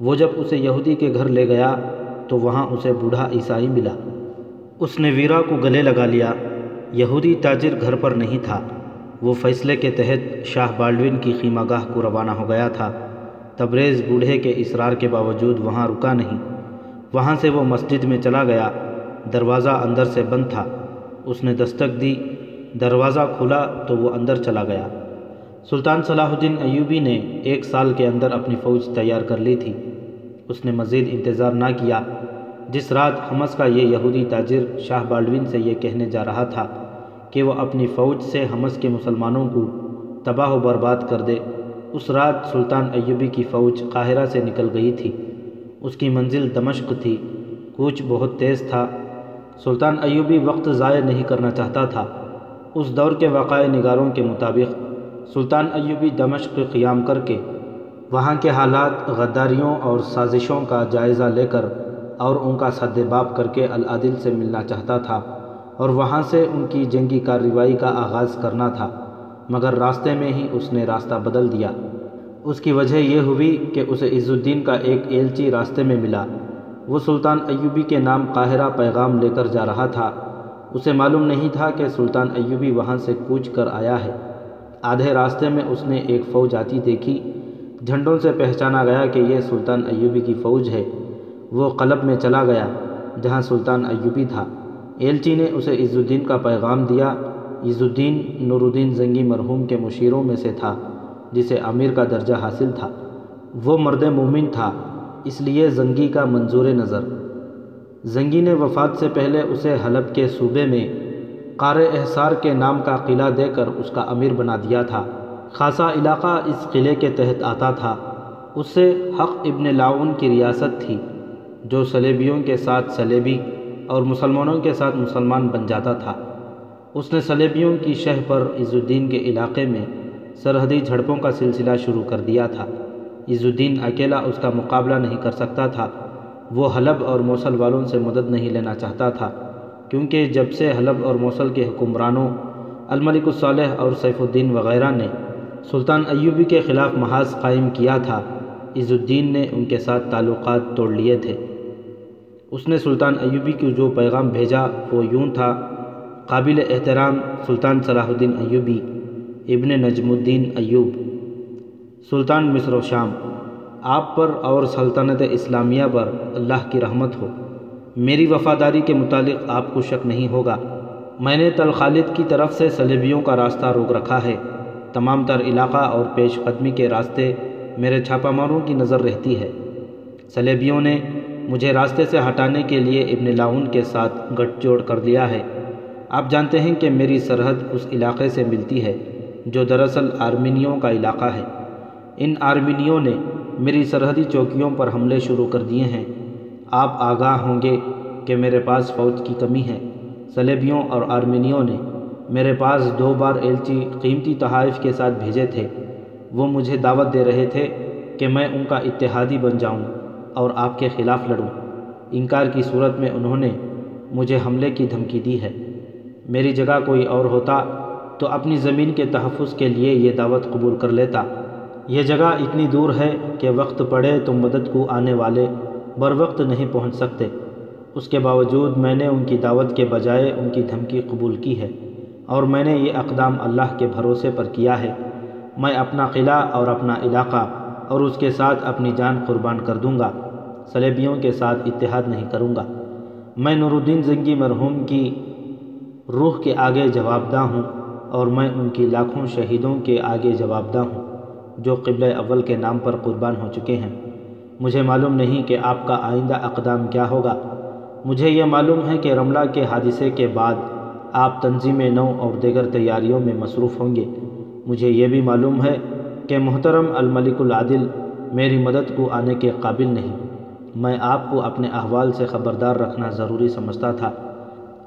وہ جب اسے یہودی کے گھر لے گیا تو وہاں اسے بوڑھا عیسائی ملا۔ اس نے ویرا کو گلے لگا لیا۔ یہودی تاجر گھر پر نہیں تھا۔ وہ فیصلے کے تحت شاہ بالڈون کی خیمہ گاہ کو روانہ ہو گیا تھا۔ تبریز بوڑھے کے اصرار کے باوجود وہاں رکا نہیں۔ وہاں سے وہ مسجد میں چلا گیا۔ دروازہ اندر سے بند تھا۔ اس نے دستک دی، دروازہ کھلا تو وہ اندر چلا گیا۔ سلطان صلاح الدین ایوبی نے 1 سال کے اندر اپنی فوج تیار کر لی تھی۔ اس نے مزید انتظار نہ کیا۔ جس رات حمص کا یہ یہودی تاجر شاہ بالڈون سے یہ کہنے جا رہا تھا کہ وہ اپنی فوج سے حمص کے مسلمانوں کو تباہ و برباد کر دے، اس رات سلطان ایوبی کی فوج قاہرہ سے نکل گئی تھی۔ اس کی منزل دمشق تھی۔ کوچ بہت تیز تھا۔ سلطان ایوبی وقت ضائع نہیں کرنا چاہتا تھا۔ اس دور کے وقائع نگاروں کے مطابق سلطان ایوبی دمشق قیام کر کے وہاں کے حالات، غداریوں اور سازشوں کا جائزہ لے کر اور ان کا سد باب کر کے العادل سے ملنا چاہتا تھا اور وہاں سے ان کی جنگی کارروائی کا آغاز کرنا تھا، مگر راستے میں ہی اس نے راستہ بدل دیا۔ اس کی وجہ یہ ہوئی کہ اسے عز الدین کا ایک ایلچی راستے میں ملا۔ وہ سلطان ایوبی کے نام قاہرہ پیغام لے کر جا رہا تھا۔ اسے معلوم نہیں تھا کہ سلطان ایوبی وہاں سے کوچ کر آیا ہے۔ آدھے راستے میں اس نے ایک فوج آتی دیکھی۔ جھنڈوں سے پہچانا گیا کہ یہ سلطان ایوبی کی فوج ہے۔ وہ قلب میں چلا گیا جہاں سلطان ایوبی تھا۔ ایلچی نے اسے عز الدین کا پیغام دیا۔ عز الدین نور الدین زنگی مرحوم کے مشیروں میں سے تھا، جسے امیر کا درجہ حاصل تھا۔ وہ مرد مومن تھا، اس لیے زنگی کا منظور نظر۔ زنگی نے وفات سے پہلے اسے حلب کے صوبے میں قارِ احصار کے نام کا قلعہ دے کر اس کا امیر بنا دیا تھا۔ خاصا علاقہ اس قلعے کے تحت آتا تھا۔ اس سے حق ابن لاعون کی ریاست تھی، جو صلیبیوں کے ساتھ صلیبی اور مسلمانوں کے ساتھ مسلمان بن جاتا تھا۔ اس نے صلیبیوں کی شہ پر عز الدین کے علاقے میں سرحدی جھڑپوں کا سلسلہ شروع کر دیا تھا۔ عز الدین اکیلا اس کا مقابلہ نہیں کر سکتا تھا۔ وہ حلب اور موصل والوں سے مدد نہیں لینا چاہتا تھا، کیونکہ جب سے حلب اور موصل کے حکمرانوں الملک الصالح اور سیف الدین وغیرہ نے سلطان ایوبی کے خلاف محاذ قائم کیا تھا، عز الدین نے ان کے ساتھ تعلقات توڑ لیے تھے۔ اس نے سلطان ایوبی کو جو پیغام بھیجا وہ یوں تھا: قابل احترام سلطان صلاح الدین ایوبی ابن نجم الدین ایوب، سلطان مصر و شام، آپ پر اور سلطنت اسلامیہ پر اللہ کی رحمت ہو۔ میری وفاداری کے متعلق آپ کو شک نہیں ہوگا۔ میں نے تل خالد کی طرف سے صلیبیوں کا راستہ روک رکھا ہے۔ تمام تر علاقہ اور پیش قدمی کے راستے میرے چھاپہ ماروں کی نظر رہتی ہے۔ صلیبیوں نے مجھے راستے سے ہٹانے کے لیے ابن لاؤن کے ساتھ گٹھ جوڑ کر لیا ہے۔ آپ جانتے ہیں کہ میری سرحد اس علاقے سے ملتی ہے جو دراصل آرمینیوں کا علاقہ ہے۔ ان آرمینیوں نے میری سرحدی چوکیوں پر حملے شروع کر دیے ہیں۔ آپ آگاہ ہوں گے کہ میرے پاس فوج کی کمی ہے۔ صلیبیوں اور آرمینیوں نے میرے پاس 2 بار ایلچی قیمتی تحائف کے ساتھ بھیجے تھے۔ وہ مجھے دعوت دے رہے تھے کہ میں ان کا اتحادی بن جاؤں اور آپ کے خلاف لڑوں۔ انکار کی صورت میں انہوں نے مجھے حملے کی دھمکی دی ہے۔ میری جگہ کوئی اور ہوتا تو اپنی زمین کے تحفظ کے لیے یہ دعوت قبول کر لیتا۔ یہ جگہ اتنی دور ہے کہ وقت پڑے تو مدد کو آنے والے بروقت نہیں پہنچ سکتے۔ اس کے باوجود میں نے ان کی دعوت کے بجائے ان کی دھمکی قبول کی ہے، اور میں نے یہ اقدام اللہ کے بھروسے پر کیا ہے۔ میں اپنا قلعہ اور اپنا علاقہ اور اس کے ساتھ اپنی جان قربان کر دوں گا، صلیبیوں کے ساتھ اتحاد نہیں کروں گا۔ میں نور الدین زنگی مرحوم کی روح کے آگے جوابدہ ہوں، اور میں ان کی لاکھوں شہیدوں کے آگے جوابدہ ہوں جو قبلہ اول کے نام پر قربان ہو چکے ہیں۔ مجھے معلوم نہیں کہ آپ کا آئندہ اقدام کیا ہوگا۔ مجھے یہ معلوم ہے کہ رملہ کے حادثے کے بعد آپ تنظیم نو اور دیگر تیاریوں میں مصروف ہوں گے۔ مجھے یہ بھی معلوم ہے کہ محترم الملک العادل میری مدد کو آنے کے قابل نہیں۔ میں آپ کو اپنے احوال سے خبردار رکھنا ضروری سمجھتا تھا۔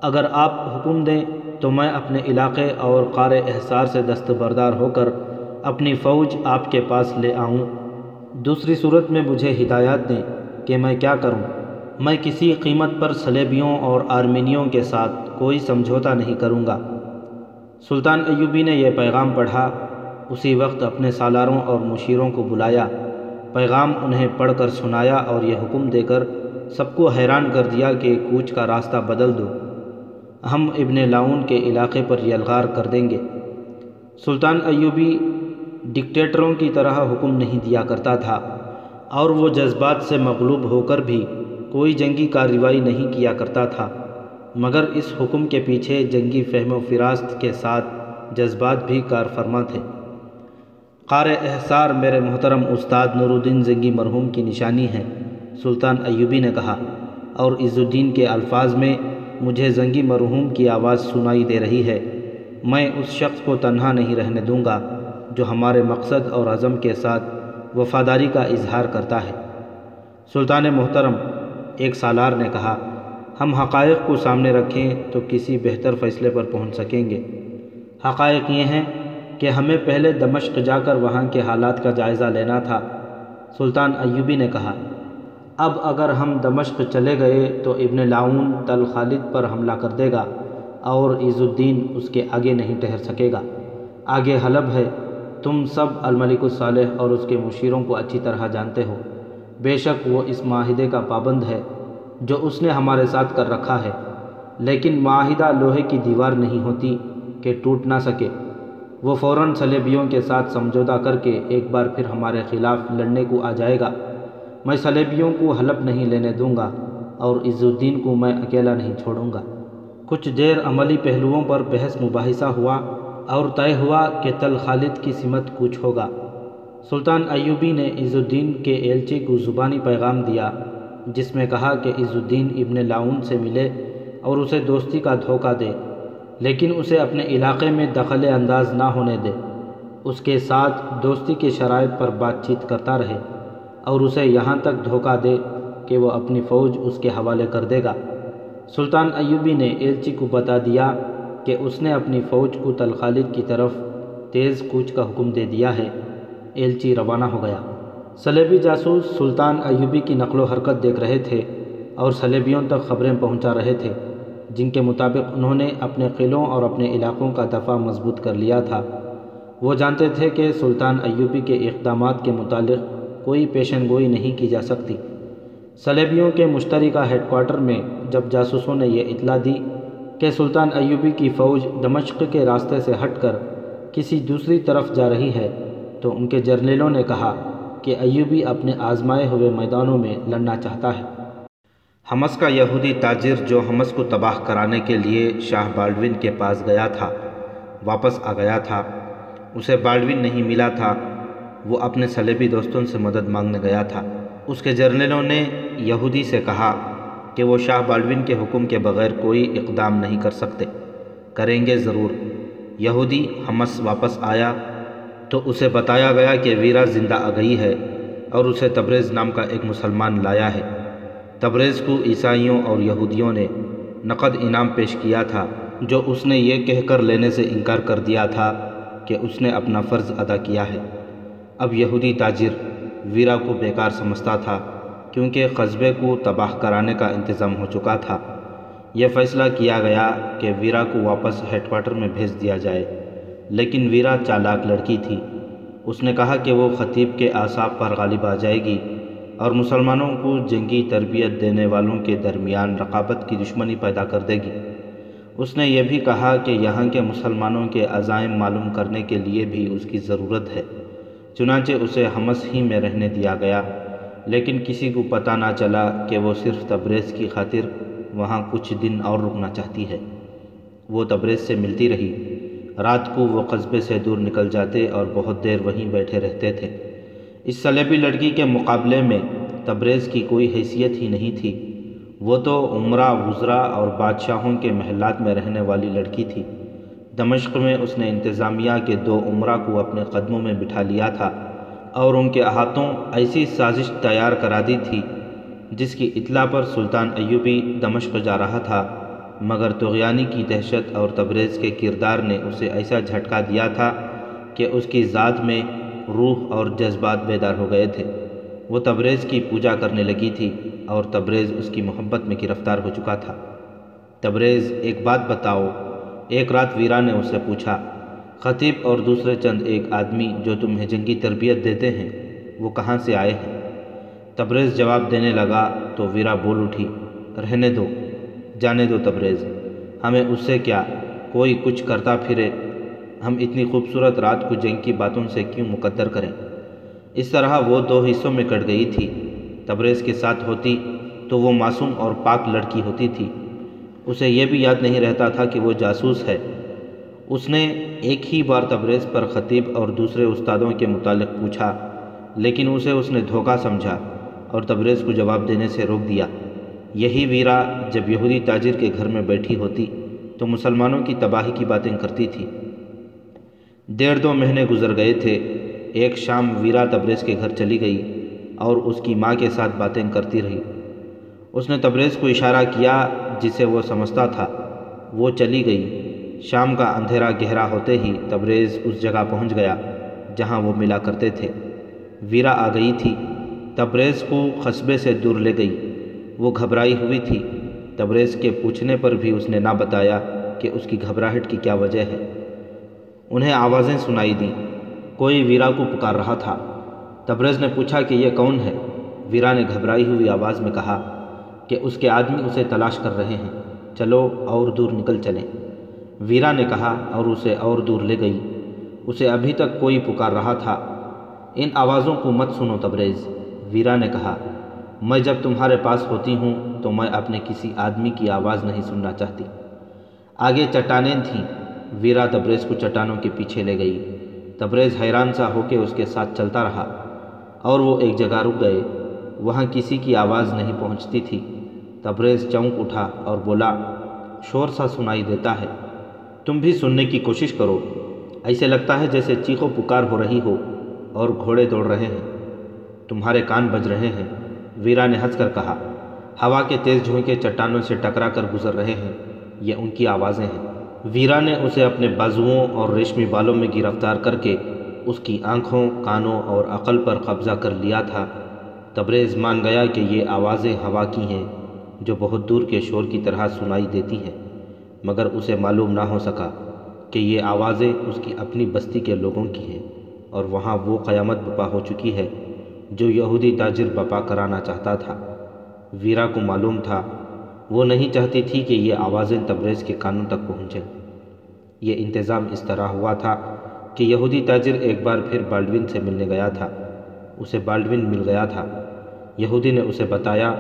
اگر آپ حکم دیں تو میں اپنے علاقے اور قار احصار سے دستبردار ہو کر اپنی فوج آپ کے پاس لے آؤں۔ دوسری صورت میں مجھے ہدایات دیں کہ میں کیا کروں۔ میں کسی قیمت پر صلیبیوں اور آرمینیوں کے ساتھ کوئی سمجھوتا نہیں کروں گا۔ سلطان ایوبی نے یہ پیغام پڑھا۔ اسی وقت اپنے سالاروں اور مشیروں کو بلایا، پیغام انہیں پڑھ کر سنایا اور یہ حکم دے کر سب کو حیران کر دیا کہ کوچ کا راستہ بدل دو، ہم ابن لاؤن کے علاقے پر یلغار کر دیں گے۔ سلطان ایوبی ڈکٹیٹروں کی طرح حکم نہیں دیا کرتا تھا، اور وہ جذبات سے مغلوب ہو کر بھی کوئی جنگی کارروائی نہیں کیا کرتا تھا، مگر اس حکم کے پیچھے جنگی فہم و فراست کے ساتھ جذبات بھی کار فرما تھے۔ قار احصار میرے محترم استاد نور الدین زنگی مرحوم کی نشانی ہے، سلطان ایوبی نے کہا، اور عز الدین کے الفاظ میں مجھے زنگی مرحوم کی آواز سنائی دے رہی ہے۔ میں اس شخص کو تنہا نہیں رہنے دوں گا جو ہمارے مقصد اور عزم کے ساتھ وفاداری کا اظہار کرتا ہے۔ سلطان محترم، ایک سالار نے کہا، ہم حقائق کو سامنے رکھیں تو کسی بہتر فیصلے پر پہنچ سکیں گے۔ حقائق یہ ہیں کہ ہمیں پہلے دمشق جا کر وہاں کے حالات کا جائزہ لینا تھا۔ سلطان ایوبی نے کہا، اب اگر ہم دمشق چلے گئے تو ابن لاؤن تل خالد پر حملہ کر دے گا اور عز الدین اس کے آگے نہیں ٹھہر سکے گا۔ آگے حلب ہے، تم سب الملک الصالح اور اس کے مشیروں کو اچھی طرح جانتے ہو۔ بے شک وہ اس معاہدے کا پابند ہے جو اس نے ہمارے ساتھ کر رکھا ہے، لیکن معاہدہ لوہے کی دیوار نہیں ہوتی کہ ٹوٹ نہ سکے۔ وہ فوراً صلیبیوں کے ساتھ سمجھوتہ کر کے ایک بار پھر ہمارے خلاف لڑنے کو آ جائے گا۔ میں صلیبیوں کو حلب نہیں لینے دوں گا، اور عز الدین کو میں اکیلا نہیں چھوڑوں گا۔ کچھ دیر عملی پہلوؤں پر بحث مباحثہ ہوا اور طے ہوا کہ تل خالد کی سمت کوچ ہوگا۔ سلطان ایوبی نے عز الدین کے ایلچی کو زبانی پیغام دیا جس میں کہا کہ عز الدین ابن لاؤن سے ملے اور اسے دوستی کا دھوکہ دے، لیکن اسے اپنے علاقے میں دخل انداز نہ ہونے دے، اس کے ساتھ دوستی کے شرائط پر بات چیت کرتا رہے، اور اسے یہاں تک دھوکہ دے کہ وہ اپنی فوج اس کے حوالے کر دے گا۔ سلطان ایوبی نے ایلچی کو بتا دیا کہ اس نے اپنی فوج کو تل خالد کی طرف تیز کوچ کا حکم دے دیا ہے۔ ایلچی روانہ ہو گیا۔ صلیبی جاسوس سلطان ایوبی کی نقل و حرکت دیکھ رہے تھے اور صلیبیوں تک خبریں پہنچا رہے تھے، جن کے مطابق انہوں نے اپنے قلعوں اور اپنے علاقوں کا دفاع مضبوط کر لیا تھا۔ وہ جانتے تھے کہ سلطان ایوبی کے اقدامات کے متعلق کوئی پیشن گوئی نہیں کی جا سکتی۔ صلیبیوں کے مشترکہ ہیڈ کوارٹر میں جب جاسوسوں نے یہ اطلاع دی کہ سلطان ایوبی کی فوج دمشق کے راستے سے ہٹ کر کسی دوسری طرف جا رہی ہے، تو ان کے جرنیلوں نے کہا کہ ایوبی اپنے آزمائے ہوئے میدانوں میں لڑنا چاہتا ہے۔ حمص کا یہودی تاجر جو حمص کو تباہ کرانے کے لیے شاہ بالڈوین کے پاس گیا تھا، واپس آ گیا تھا۔ اسے بالڈوین نہیں ملا تھا، وہ اپنے صلیبی دوستوں سے مدد مانگنے گیا تھا۔ اس کے جرنیلوں نے یہودی سے کہا کہ وہ شاہ بالڈوین کے حکم کے بغیر کوئی اقدام نہیں کر سکتے۔ کریں گے ضرور۔ یہودی حمص واپس آیا تو اسے بتایا گیا کہ ویرا زندہ آ گئی ہے اور اسے تبریز نام کا ایک مسلمان لایا ہے۔ تبریز کو عیسائیوں اور یہودیوں نے نقد انعام پیش کیا تھا، جو اس نے یہ کہہ کر لینے سے انکار کر دیا تھا کہ اس نے اپنا فرض ادا کیا ہے۔ اب یہودی تاجر ویرا کو بیکار سمجھتا تھا، کیونکہ قصبے کو تباہ کرانے کا انتظام ہو چکا تھا۔ یہ فیصلہ کیا گیا کہ ویرا کو واپس ہیڈ کوارٹر میں بھیج دیا جائے، لیکن ویرا چالاک لڑکی تھی۔ اس نے کہا کہ وہ خطیب کے اعصاب پر غالب آ جائے گی اور مسلمانوں کو جنگی تربیت دینے والوں کے درمیان رقابت کی دشمنی پیدا کر دے گی۔ اس نے یہ بھی کہا کہ یہاں کے مسلمانوں کے عزائم معلوم کرنے کے لیے بھی اس کی ضرورت ہے۔ چنانچہ اسے حمص ہی میں رہنے دیا گیا، لیکن کسی کو پتہ نہ چلا کہ وہ صرف تبریز کی خاطر وہاں کچھ دن اور رکنا چاہتی ہے۔ وہ تبریز سے ملتی رہی۔ رات کو وہ قصبے سے دور نکل جاتے اور بہت دیر وہیں بیٹھے رہتے تھے۔ اس صلیبی لڑکی کے مقابلے میں تبریز کی کوئی حیثیت ہی نہیں تھی۔ وہ تو عمرا، وزراء اور بادشاہوں کے محلات میں رہنے والی لڑکی تھی۔ دمشق میں اس نے انتظامیہ کے 2 عمرا کو اپنے قدموں میں بٹھا لیا تھا اور ان کے ہاتھوں ایسی سازش تیار کرا دی تھی جس کی اطلاع پر سلطان ایوبی دمشق جا رہا تھا، مگر طغیانی کی دہشت اور تبریز کے کردار نے اسے ایسا جھٹکا دیا تھا کہ اس کی ذات میں روح اور جذبات بیدار ہو گئے تھے۔ وہ تبریز کی پوجا کرنے لگی تھی اور تبریز اس کی محبت میں گرفتار ہو چکا تھا۔ تبریز، ایک بات بتاؤ، ایک رات ویرا نے اس سے پوچھا، خطیب اور دوسرے چند ایک آدمی جو تمہیں جنگی تربیت دیتے ہیں، وہ کہاں سے آئے ہیں؟ تبریز جواب دینے لگا تو ویرا بول اٹھی، رہنے دو، جانے دو تبریز، ہمیں اس سے کیا، کوئی کچھ کرتا پھرے، ہم اتنی خوبصورت رات کو جنگ کی باتوں سے کیوں مقدر کریں؟ اس طرح وہ 2 حصوں میں کٹ گئی تھی۔ تبریز کے ساتھ ہوتی تو وہ معصوم اور پاک لڑکی ہوتی تھی۔ اسے یہ بھی یاد نہیں رہتا تھا کہ وہ جاسوس ہے۔ اس نے ایک ہی بار تبریز پر خطیب اور دوسرے استادوں کے متعلق پوچھا، لیکن اسے اس نے دھوکہ سمجھا اور تبریز کو جواب دینے سے روک دیا۔ یہی ویرا جب یہودی تاجر کے گھر میں بیٹھی ہوتی تو مسلمانوں کی تباہی کی باتیں کرتی تھی۔ 1.5-2 مہینے گزر گئے تھے۔ ایک شام ویرا تبریز کے گھر چلی گئی اور اس کی ماں کے ساتھ باتیں کرتی رہی۔ اس نے تبریز کو اشارہ کیا جسے وہ سمجھتا تھا۔ وہ چلی گئی۔ شام کا اندھیرا گہرا ہوتے ہی تبریز اس جگہ پہنچ گیا جہاں وہ ملا کرتے تھے۔ ویرا آ گئی تھی، تبریز کو قصبے سے دور لے گئی۔ وہ گھبرائی ہوئی تھی۔ تبریز کے پوچھنے پر بھی اس نے نہ بتایا کہ اس کی گھبراہٹ کی کیا وجہ ہے۔ انہیں آوازیں سنائی دیں، کوئی ویرا کو پکار رہا تھا۔ تبریز نے پوچھا کہ یہ کون ہے؟ ویرا نے گھبرائی ہوئی آواز میں کہا کہ اس کے آدمی اسے تلاش کر رہے ہیں، چلو اور دور نکل چلیں۔ ویرا نے کہا اور اسے اور دور لے گئی۔ اسے ابھی تک کوئی پکار رہا تھا۔ ان آوازوں کو مت سنو تبریز، ویرا نے کہا، میں جب تمہارے پاس ہوتی ہوں تو میں اپنے کسی آدمی کی آواز نہیں سننا چاہتی۔ آگے چٹانیں تھیں۔ ویرا تبریز کو چٹانوں کے پیچھے لے گئی۔ تبریز حیران سا ہو کے اس کے ساتھ چلتا رہا اور وہ ایک جگہ رک گئے۔ وہاں کسی کی آواز نہیں پہنچتی تھی۔ تبریز چونک اٹھا اور بولا، شور سا سنائی دیتا ہے، تم بھی سننے کی کوشش کرو، ایسے لگتا ہے جیسے چیخو پکار ہو رہی ہو اور گھوڑے دوڑ رہے ہیں، تمہارے کان بج رہے ہیں۔ ویرا نے ہنس کر کہا، ہوا کے تیز جھونکے چٹانوں سے ٹکرا کر گزر رہے ہیں، یہ ان کی آوازیں ہیں۔ ویرا نے اسے اپنے بازوؤں اور ریشمی بالوں میں گرفتار کر کے اس کی آنکھوں، کانوں اور عقل پر قبضہ کر لیا تھا۔ تبریز مان گیا کہ یہ آوازیں ہوا کی ہیں جو بہت دور کے شور کی طرح سنائی دیتی ہیں، مگر اسے معلوم نہ ہو سکا کہ یہ آوازیں اس کی اپنی بستی کے لوگوں کی ہیں، اور وہاں وہ قیامت برپا ہو چکی ہے جو یہودی تاجر برپا کرانا چاہتا تھا۔ ویرا کو معلوم تھا، وہ نہیں چاہتی تھی کہ یہ آوازیں تبریز کے کانوں تک پہنچیں۔ یہ انتظام اس طرح ہوا تھا کہ یہودی تاجر ایک بار پھر بالڈوین سے ملنے گیا تھا۔ اسے بالڈوین مل گیا تھا۔ یہودی نے اسے بتایا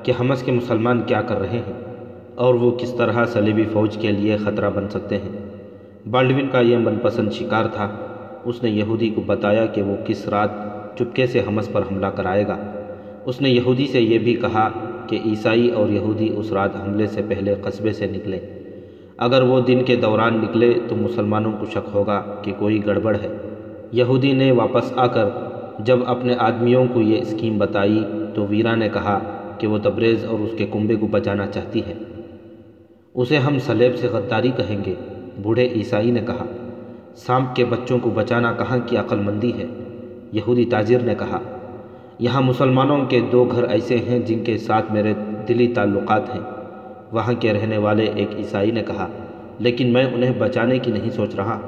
کہ حمص کے مسلمان کیا کر رہے ہیں اور وہ کس طرح صلیبی فوج کے لیے خطرہ بن سکتے ہیں۔ بالڈوین کا یہ من پسند شکار تھا۔ اس نے یہودی کو بتایا کہ وہ کس رات چپکے سے حمص پر حملہ کرائے گا۔ اس نے یہودی سے یہ بھی کہا کہ عیسائی اور یہودی اس رات حملے سے پہلے قصبے سے نکلیں۔ اگر وہ دن کے دوران نکلے تو مسلمانوں کو شک ہوگا کہ کوئی گڑبڑ ہے۔ یہودی نے واپس آ کر جب اپنے آدمیوں کو یہ اسکیم بتائی تو ویرا نے کہا کہ وہ تبریز اور اس کے کنبے کو بچانا چاہتی ہے۔ اسے ہم صلیب سے غداری کہیں گے، بوڑھے عیسائی نے کہا۔ سانپ کے بچوں کو بچانا کہاں کی عقل مندی ہے، یہودی تاجر نے کہا۔ یہاں مسلمانوں کے 2 گھر ایسے ہیں جن کے ساتھ میرے دلی تعلقات ہیں، وہاں کے رہنے والے ایک عیسائی نے کہا، لیکن میں انہیں بچانے کی نہیں سوچ رہا۔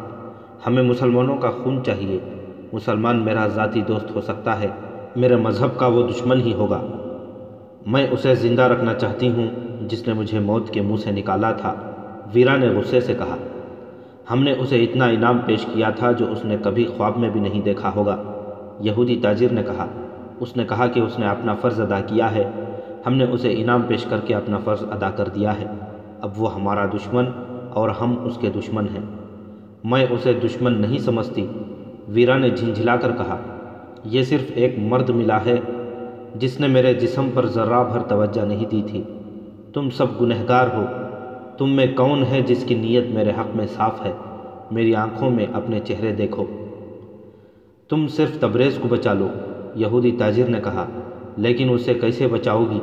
ہمیں مسلمانوں کا خون چاہیے۔ مسلمان میرا ذاتی دوست ہو سکتا ہے، میرے مذہب کا وہ دشمن ہی ہوگا۔ میں اسے زندہ رکھنا چاہتی ہوں جس نے مجھے موت کے منہ سے نکالا تھا، ویرا نے غصے سے کہا۔ ہم نے اسے اتنا انعام پیش کیا تھا جو اس نے کبھی خواب میں بھی نہیں دیکھا ہوگا، یہودی تاجر نے کہا۔ اس نے کہا کہ اس نے اپنا فرض ادا کیا ہے، ہم نے اسے انعام پیش کر کے اپنا فرض ادا کر دیا ہے۔ اب وہ ہمارا دشمن اور ہم اس کے دشمن ہیں۔ میں اسے دشمن نہیں سمجھتی، ویرا نے جھنجھلا کر کہا۔ یہ صرف ایک مرد ملا ہے جس نے میرے جسم پر ذرہ بھر توجہ نہیں دی تھی۔ تم سب گنہگار ہو۔ تم میں کون ہے جس کی نیت میرے حق میں صاف ہے؟ میری آنکھوں میں اپنے چہرے دیکھو۔ تم صرف تبریز کو بچا لو، یہودی تاجر نے کہا، لیکن اسے کیسے بچاؤ گی؟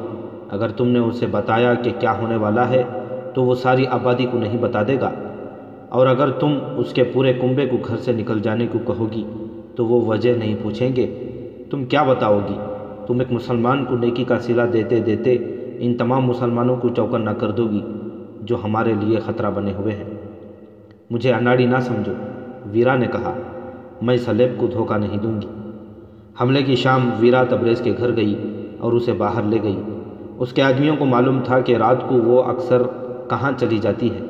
اگر تم نے اسے بتایا کہ کیا ہونے والا ہے تو وہ ساری آبادی کو نہیں بتا دے گا، اور اگر تم اس کے پورے کنبے کو گھر سے نکل جانے کو کہو گی تو وہ وجہ نہیں پوچھیں گے۔ تم کیا بتاؤ گی؟ تم ایک مسلمان کو نیکی کا صلہ دیتے دیتے ان تمام مسلمانوں کو چوکن نہ کر دو گی جو ہمارے لیے خطرہ بنے ہوئے ہیں۔ مجھے اناڑی نہ سمجھو، ویرا نے کہا، میں صلیب کو دھوکہ نہیں دوں گی۔ حملے کی شام ویرا تبریز کے گھر گئی اور اسے باہر لے گئی۔ اس کے آدمیوں کو معلوم تھا کہ رات کو وہ اکثر کہاں چلی جاتی ہے۔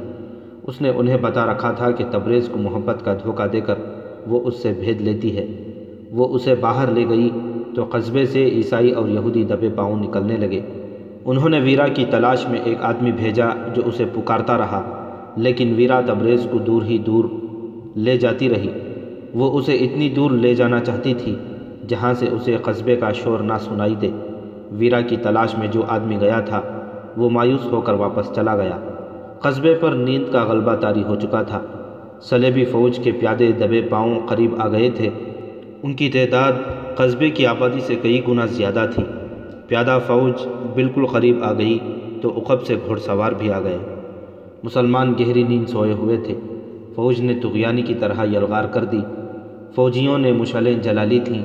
اس نے انہیں بتا رکھا تھا کہ تبریز کو محبت کا دھوکہ دے کر وہ اس سے بھید لیتی ہے۔ وہ اسے باہر لے گئی تو قصبے سے عیسائی اور یہودی دبے پاؤں نکلنے لگے۔ انہوں نے ویرا کی تلاش میں ایک آدمی بھیجا جو اسے پکارتا رہا، لیکن ویرا تبریز کو دور ہی دور لے جاتی رہی۔ وہ اسے اتنی دور لے جانا چاہتی تھی جہاں سے اسے قصبے کا شور نہ سنائی دے۔ ویرا کی تلاش میں جو آدمی گیا تھا وہ مایوس ہو کر واپس چلا گیا۔ قصبے پر نیند کا غلبہ طاری ہو چکا تھا۔ صلیبی فوج کے پیادے دبے پاؤں قریب آ گئے تھے۔ ان کی تعداد قصبے کی آبادی سے کئی گنا زیادہ تھی۔ پیادہ فوج بالکل قریب آ گئی تو عقب سے گھوڑ سوار بھی آ گئے۔ مسلمان گہری نیند سوئے ہوئے تھے۔ فوج نے طغیانی کی طرح یلغار کر دی۔ فوجیوں نے مشعلیں جلا لی تھیں۔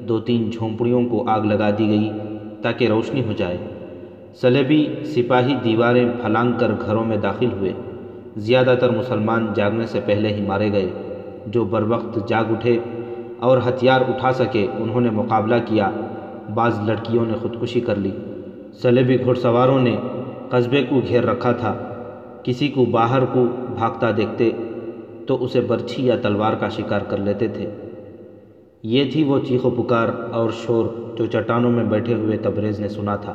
2-3 جھونپڑیوں کو آگ لگا دی گئی تاکہ روشنی ہو جائے۔ صلیبی سپاہی دیواریں پھلانگ کر گھروں میں داخل ہوئے۔ زیادہ تر مسلمان جاگنے سے پہلے ہی مارے گئے۔ جو بروقت جاگ اٹھے اور ہتھیار اٹھا سکے انہوں نے مقابلہ کیا۔ بعض لڑکیوں نے خودکشی کر لی۔ صلیبی گھڑ سواروں نے قصبے کو گھیر رکھا تھا۔ کسی کو باہر کو بھاگتا دیکھتے تو اسے برچھی یا تلوار کا شکار کر لیتے تھے۔ یہ تھی وہ چیخ و پکار اور شور جو چٹانوں میں بیٹھے ہوئے تبریز نے سنا تھا۔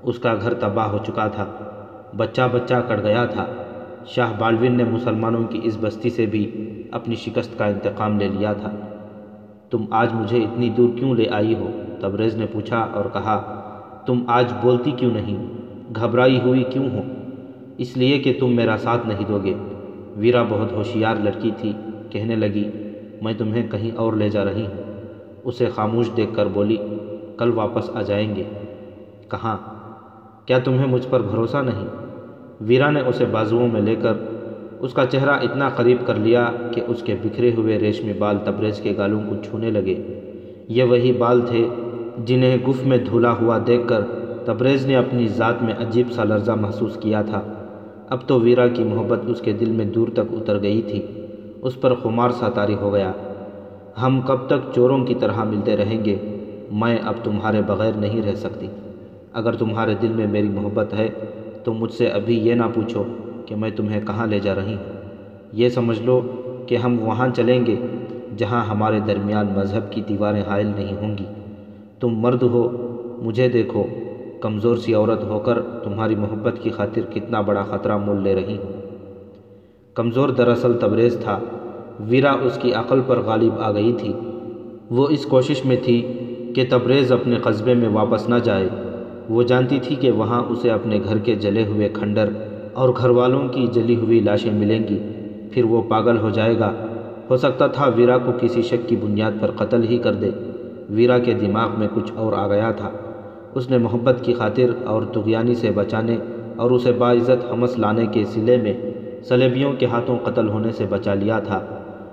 اس کا گھر تباہ ہو چکا تھا، بچہ بچہ کٹ گیا تھا۔ شاہ بالڈوین نے مسلمانوں کی اس بستی سے بھی اپنی شکست کا انتقام لے لیا تھا۔ تم آج مجھے اتنی دور کیوں لے آئی ہو؟ تبریز نے پوچھا اور کہا، تم آج بولتی کیوں نہیں؟ گھبرائی ہوئی کیوں ہو؟ اس لیے کہ تم میرا ساتھ نہیں دو گے۔ ویرا بہت ہوشیار لڑکی تھی، کہنے لگی، میں تمہیں کہیں اور لے جا رہی ہوں۔ اسے خاموش دیکھ کر بولی، کل واپس آ جائیں گے۔ کہاں؟ کیا تمہیں مجھ پر بھروسہ نہیں؟ ویرا نے اسے بازوؤں میں لے کر اس کا چہرہ اتنا قریب کر لیا کہ اس کے بکھرے ہوئے ریشمی بال تبریز کے گالوں کو چھونے لگے۔ یہ وہی بال تھے جنہیں گف میں دھلا ہوا دیکھ کر تبریز نے اپنی ذات میں عجیب سا لرزہ محسوس کیا تھا۔ اب تو ویرا کی محبت اس کے دل میں دور تک اتر گئی تھی، اس پر خمار سا طاری ہو گیا۔ ہم کب تک چوروں کی طرح ملتے رہیں گے؟ میں اب تمہارے بغیر نہیں رہ سکتی۔ اگر تمہارے دل میں میری محبت ہے تو مجھ سے ابھی یہ نہ پوچھو کہ میں تمہیں کہاں لے جا رہی ہوں۔ یہ سمجھ لو کہ ہم وہاں چلیں گے جہاں ہمارے درمیان مذہب کی دیواریں حائل نہیں ہوں گی۔ تم مرد ہو، مجھے دیکھو، کمزور سی عورت ہو کر تمہاری محبت کی خاطر کتنا بڑا خطرہ مول لے رہی ہوں۔ کمزور دراصل تبریز تھا، ویرا اس کی عقل پر غالب آ گئی تھی۔ وہ اس کوشش میں تھی کہ تبریز اپنے قصبے میں واپس نہ جائے۔ وہ جانتی تھی کہ وہاں اسے اپنے گھر کے جلے ہوئے کھنڈر اور گھر والوں کی جلی ہوئی لاشیں ملیں گی، پھر وہ پاگل ہو جائے گا۔ ہو سکتا تھا ویرا کو کسی شک کی بنیاد پر قتل ہی کر دے۔ ویرا کے دماغ میں کچھ اور آ گیا تھا۔ اس نے محبت کی خاطر اور طغیانی سے بچانے اور اسے باعزت ہمس لانے کے صلے میں صلیبیوں کے ہاتھوں قتل ہونے سے بچا لیا تھا،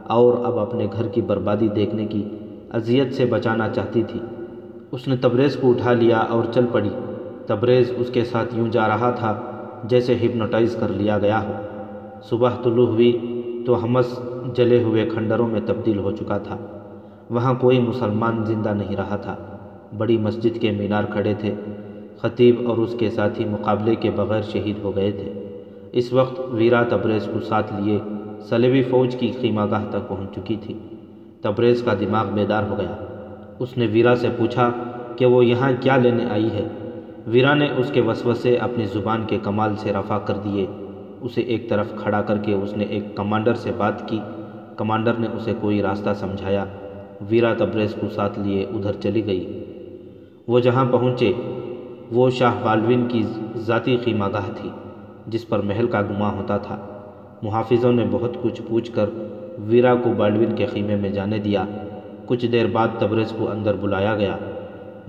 اور اب اپنے گھر کی بربادی دیکھنے کی اذیت سے بچانا چاہتی تھی۔ اس نے تبریز کو اٹھا لیا اور چل پڑی۔ تبریز اس کے ساتھ یوں جا رہا تھا جیسے ہپنوٹائز کر لیا گیا ہو۔ صبح طلوع ہوئی تو ہمس جلے ہوئے کھنڈروں میں تبدیل ہو چکا تھا۔ وہاں کوئی مسلمان زندہ نہیں رہا تھا۔ بڑی مسجد کے مینار کھڑے تھے۔ خطیب اور اس کے ساتھی مقابلے کے بغیر شہید ہو گئے تھے۔ اس وقت ویرا تبریز کو ساتھ لیے صلیبی فوج کی خیمہ گاہ تک پہنچ چکی تھی۔ تبریز کا دماغ بیدار ہو گیا۔ اس نے ویرا سے پوچھا کہ وہ یہاں کیا لینے آئی ہے۔ ویرا نے اس کے وسوسے اپنی زبان کے کمال سے رفع کر دیے۔ اسے ایک طرف کھڑا کر کے اس نے ایک کمانڈر سے بات کی۔ کمانڈر نے اسے کوئی راستہ سمجھایا۔ ویرا تبریز کو ساتھ لیے ادھر چلی گئی۔ وہ جہاں پہنچے وہ شاہ بالڈون کی ذاتی خیمہ گاہ تھی، جس پر محل کا گماں ہوتا تھا۔ محافظوں نے بہت کچھ پوچھ کر ویرا کو بالڈون کے خیمے میں جانے دیا۔ کچھ دیر بعد تبریز کو اندر بلایا گیا۔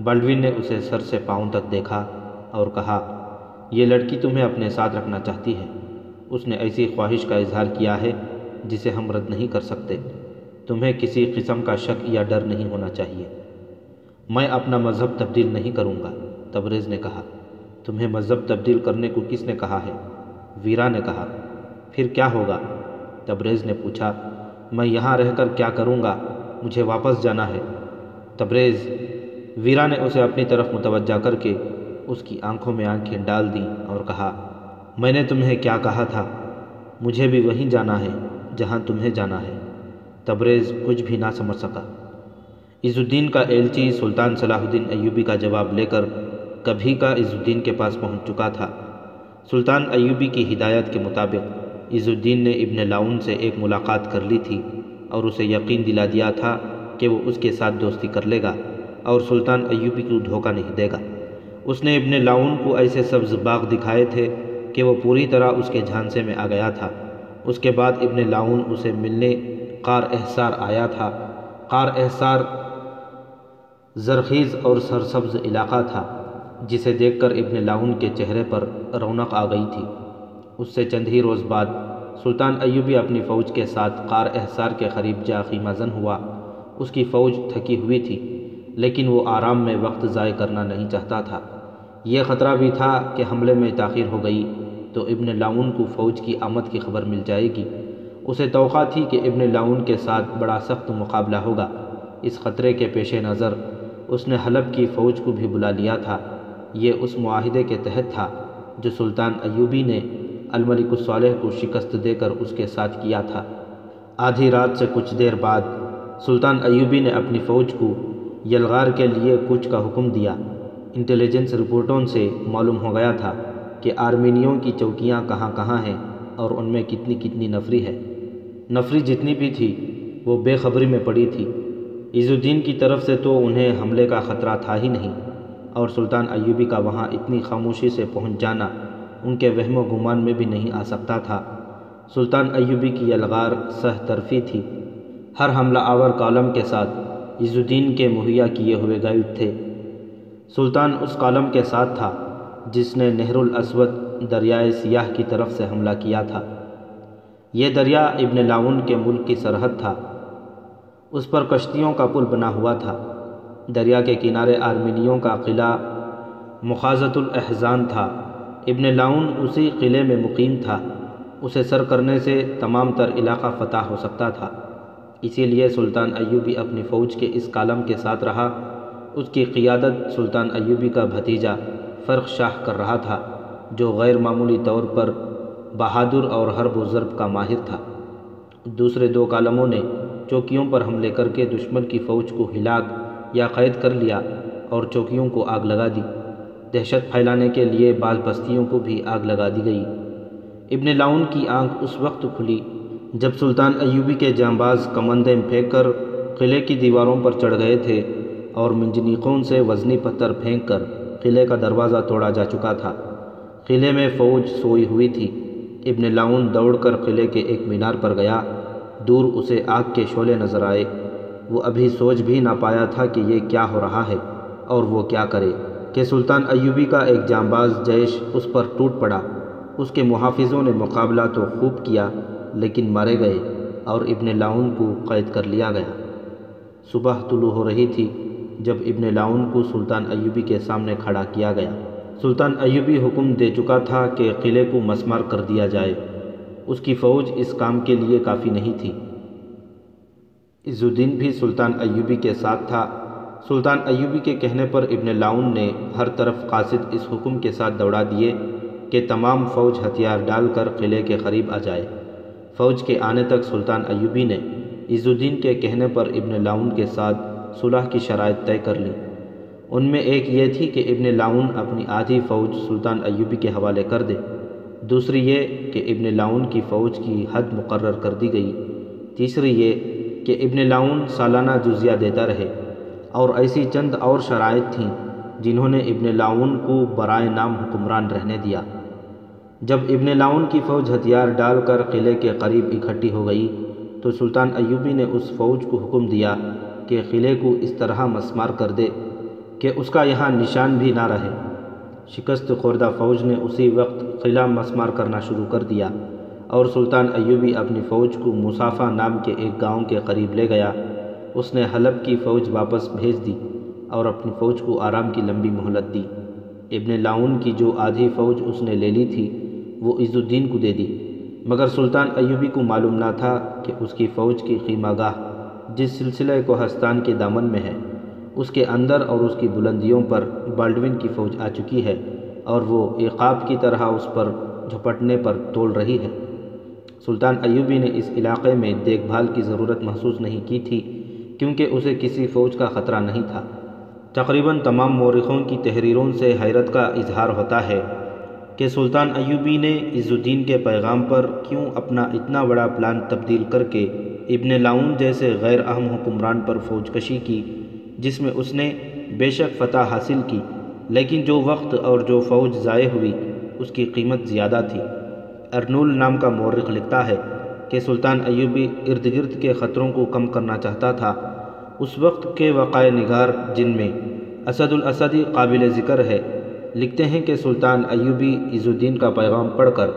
بالڈون نے اسے سر سے پاؤں تک دیکھا اور کہا، یہ لڑکی تمہیں اپنے ساتھ رکھنا چاہتی ہے۔ اس نے ایسی خواہش کا اظہار کیا ہے جسے ہم رد نہیں کر سکتے۔ تمہیں کسی قسم کا شک یا ڈر نہیں ہونا چاہیے۔ میں اپنا مذہب تبدیل نہیں کروں گا، تبریز نے کہا۔ تمہیں مذہب تبدیل کرنے کو کس نے کہا ہے؟ ویرا نے کہا۔ پھر کیا ہوگا؟ تبریز نے پوچھا۔ میں یہاں رہ کر کیا کروں گا؟ مجھے واپس جانا ہے۔ تبریز، ویرا نے اسے اپنی طرف متوجہ کر کے اس کی آنکھوں میں آنکھیں ڈال دیں اور کہا، میں نے تمہیں کیا کہا تھا؟ مجھے بھی وہیں جانا ہے جہاں تمہیں جانا ہے۔ تبریز کچھ بھی نہ سمجھ سکا۔ عز الدین کا ایلچی سلطان صلاح الدین ایوبی کا جواب لے کر کبھی کا عز الدین کے پاس پہنچ چکا تھا۔ سلطان ایوبی کی ہدایت کے مطابق عز الدین نے ابن لاؤن سے ایک ملاقات کر لی تھی اور اسے یقین دلا دیا تھا کہ وہ اس کے ساتھ دوستی کر لے گا اور سلطان ایوبی کو دھوکہ نہیں دے گا۔ اس نے ابن لاؤن کو ایسے سبز باغ دکھائے تھے کہ وہ پوری طرح اس کے جھانسے میں آ گیا تھا۔ اس کے بعد ابن لاؤن اسے ملنے قار احسار آیا تھا۔ قار احسار زرخیز اور سرسبز علاقہ تھا، جسے دیکھ کر ابن لاؤن کے چہرے پر رونق آ گئی تھی۔ اس سے چند ہی روز بعد سلطان ایوبی اپنی فوج کے ساتھ قار احسار کے قریب جا خیمہ زن ہوا۔ اس کی فوج تھکی ہوئی تھی، لیکن وہ آرام میں وقت ضائع کرنا نہیں چاہتا تھا۔ یہ خطرہ بھی تھا کہ حملے میں تاخیر ہو گئی تو ابن لاؤن کو فوج کی آمد کی خبر مل جائے گی۔ اسے توقع تھی کہ ابن لاؤن کے ساتھ بڑا سخت مقابلہ ہوگا۔ اس خطرے کے پیش نظر اس نے حلب کی فوج کو بھی بلا لیا تھا۔ یہ اس معاہدے کے تحت تھا جو سلطان ایوبی نے الملک الصالح کو شکست دے کر اس کے ساتھ کیا تھا۔ آدھی رات سے کچھ دیر بعد سلطان ایوبی نے اپنی فوج کو یلغار کے لیے کوچ کا حکم دیا۔ انٹیلیجنس رپورٹوں سے معلوم ہو گیا تھا کہ آرمینیوں کی چوکیاں کہاں کہاں ہیں اور ان میں کتنی کتنی نفری ہے۔ نفری جتنی بھی تھی وہ بے خبری میں پڑی تھی۔ عز الدین کی طرف سے تو انہیں حملے کا خطرہ تھا ہی نہیں، اور سلطان ایوبی کا وہاں اتنی خاموشی سے پہنچ جانا ان کے وہم و گمان میں بھی نہیں آ سکتا تھا۔ سلطان ایوبی کی یلغار سہ طرفی تھی۔ ہر حملہ آور کالم کے ساتھ عز الدین کے مہیا کیے ہوئے گائیڈ تھے۔ سلطان اس کالم کے ساتھ تھا جس نے نہر الاسود دریائے سیاہ کی طرف سے حملہ کیا تھا۔ یہ دریا ابن لاون کے ملک کی سرحد تھا۔ اس پر کشتیوں کا پل بنا ہوا تھا۔ دریا کے کنارے آرمینیوں کا قلعہ مخازۃ الاحزان تھا۔ ابن لاون اسی قلعے میں مقیم تھا۔ اسے سر کرنے سے تمام تر علاقہ فتح ہو سکتا تھا۔ اسی لیے سلطان ایوبی اپنی فوج کے اس کالم کے ساتھ رہا۔ اس کی قیادت سلطان ایوبی کا بھتیجا فرخ شاہ کر رہا تھا، جو غیر معمولی طور پر بہادر اور حرب و ضرب کا ماہر تھا۔ دوسرے دو کالموں نے چوکیوں پر حملے کر کے دشمن کی فوج کو ہلاک یا قید کر لیا اور چوکیوں کو آگ لگا دی۔ دہشت پھیلانے کے لیے بعض بستیوں کو بھی آگ لگا دی گئی۔ ابن لاون کی آنکھ اس وقت کھلی جب سلطان ایوبی کے جانباز کمندیں پھینک کر قلعے کی دیواروں پر چڑھ گئے تھے اور منجنیقوں سے وزنی پتھر پھینک کر قلعے کا دروازہ توڑا جا چکا تھا۔ قلعے میں فوج سوئی ہوئی تھی۔ ابن لاون دوڑ کر قلعے کے ایک مینار پر گیا۔ دور اسے آگ کے شعلے نظر آئے۔ وہ ابھی سوچ بھی نہ پایا تھا کہ یہ کیا ہو رہا ہے اور وہ کیا کرے کہ سلطان ایوبی کا ایک جانباز جیش اس پر ٹوٹ پڑا۔ اس کے محافظوں نے مقابلہ تو خوب کیا لیکن مارے گئے اور ابن لاون کو قید کر لیا گیا۔ صبح طلوع ہو رہی تھی جب ابن لاون کو سلطان ایوبی کے سامنے کھڑا کیا گیا۔ سلطان ایوبی حکم دے چکا تھا کہ قلعے کو مسمار کر دیا جائے۔ اس کی فوج اس کام کے لیے کافی نہیں تھی۔ عز الدین بھی سلطان ایوبی کے ساتھ تھا۔ سلطان ایوبی کے کہنے پر ابن لاون نے ہر طرف قاصد اس حکم کے ساتھ دوڑا دیے کہ تمام فوج ہتھیار ڈال کر قلعے کے قریب آ جائے۔ فوج کے آنے تک سلطان ایوبی نے عز الدین کے کہنے پر ابن لاون کے ساتھ صلح کی شرائط طے کر لیں۔ ان میں ایک یہ تھی کہ ابن لاون اپنی آدھی فوج سلطان ایوبی کے حوالے کر دے، دوسری یہ کہ ابن لاون کی فوج کی حد مقرر کر دی گئی، تیسری یہ کہ ابن لاون سالانہ جزیہ دیتا رہے، اور ایسی چند اور شرائط تھیں جنہوں نے ابن لاون کو برائے نام حکمران رہنے دیا۔ جب ابن لاون کی فوج ہتھیار ڈال کر قلعے کے قریب اکٹھی ہو گئی تو سلطان ایوبی نے اس فوج کو حکم دیا کہ قلعے کو اس طرح مسمار کر دے کہ اس کا یہاں نشان بھی نہ رہے۔ شکست خوردہ فوج نے اسی وقت قلعہ مسمار کرنا شروع کر دیا اور سلطان ایوبی اپنی فوج کو مصافہ نام کے ایک گاؤں کے قریب لے گیا۔ اس نے حلب کی فوج واپس بھیج دی اور اپنی فوج کو آرام کی لمبی مہلت دی۔ ابن لاون کی جو آدھی فوج اس نے لے لی تھی وہ عز الدین کو دے دی، مگر سلطان ایوبی کو معلوم نہ تھا کہ اس کی فوج کی خیمہ گاہ جس سلسلہ کوہستان کے دامن میں ہے، اس کے اندر اور اس کی بلندیوں پر بالڈوین کی فوج آ چکی ہے اور وہ عقاب کی طرح اس پر جھپٹنے پر توڑ رہی ہے۔ سلطان ایوبی نے اس علاقے میں دیکھ بھال کی ضرورت محسوس نہیں کی تھی کیونکہ اسے کسی فوج کا خطرہ نہیں تھا۔ تقریباً تمام مورخوں کی تحریروں سے حیرت کا اظہار ہوتا ہے کہ سلطان ایوبی نے عز الدین کے پیغام پر کیوں اپنا اتنا بڑا پلان تبدیل کر کے ابن لاون جیسے غیر اہم حکمران پر فوج کشی کی، جس میں اس نے بے شک فتح حاصل کی لیکن جو وقت اور جو فوج ضائع ہوئی اس کی قیمت زیادہ تھی۔ ارنول نام کا مورخ لکھتا ہے کہ سلطان ایوبی ارد گرد کے خطروں کو کم کرنا چاہتا تھا۔ اس وقت کے وقائع نگار جن میں اسد الاسدی قابل ذکر ہے، لکھتے ہیں کہ سلطان ایوبی عز الدین کا پیغام پڑھ کر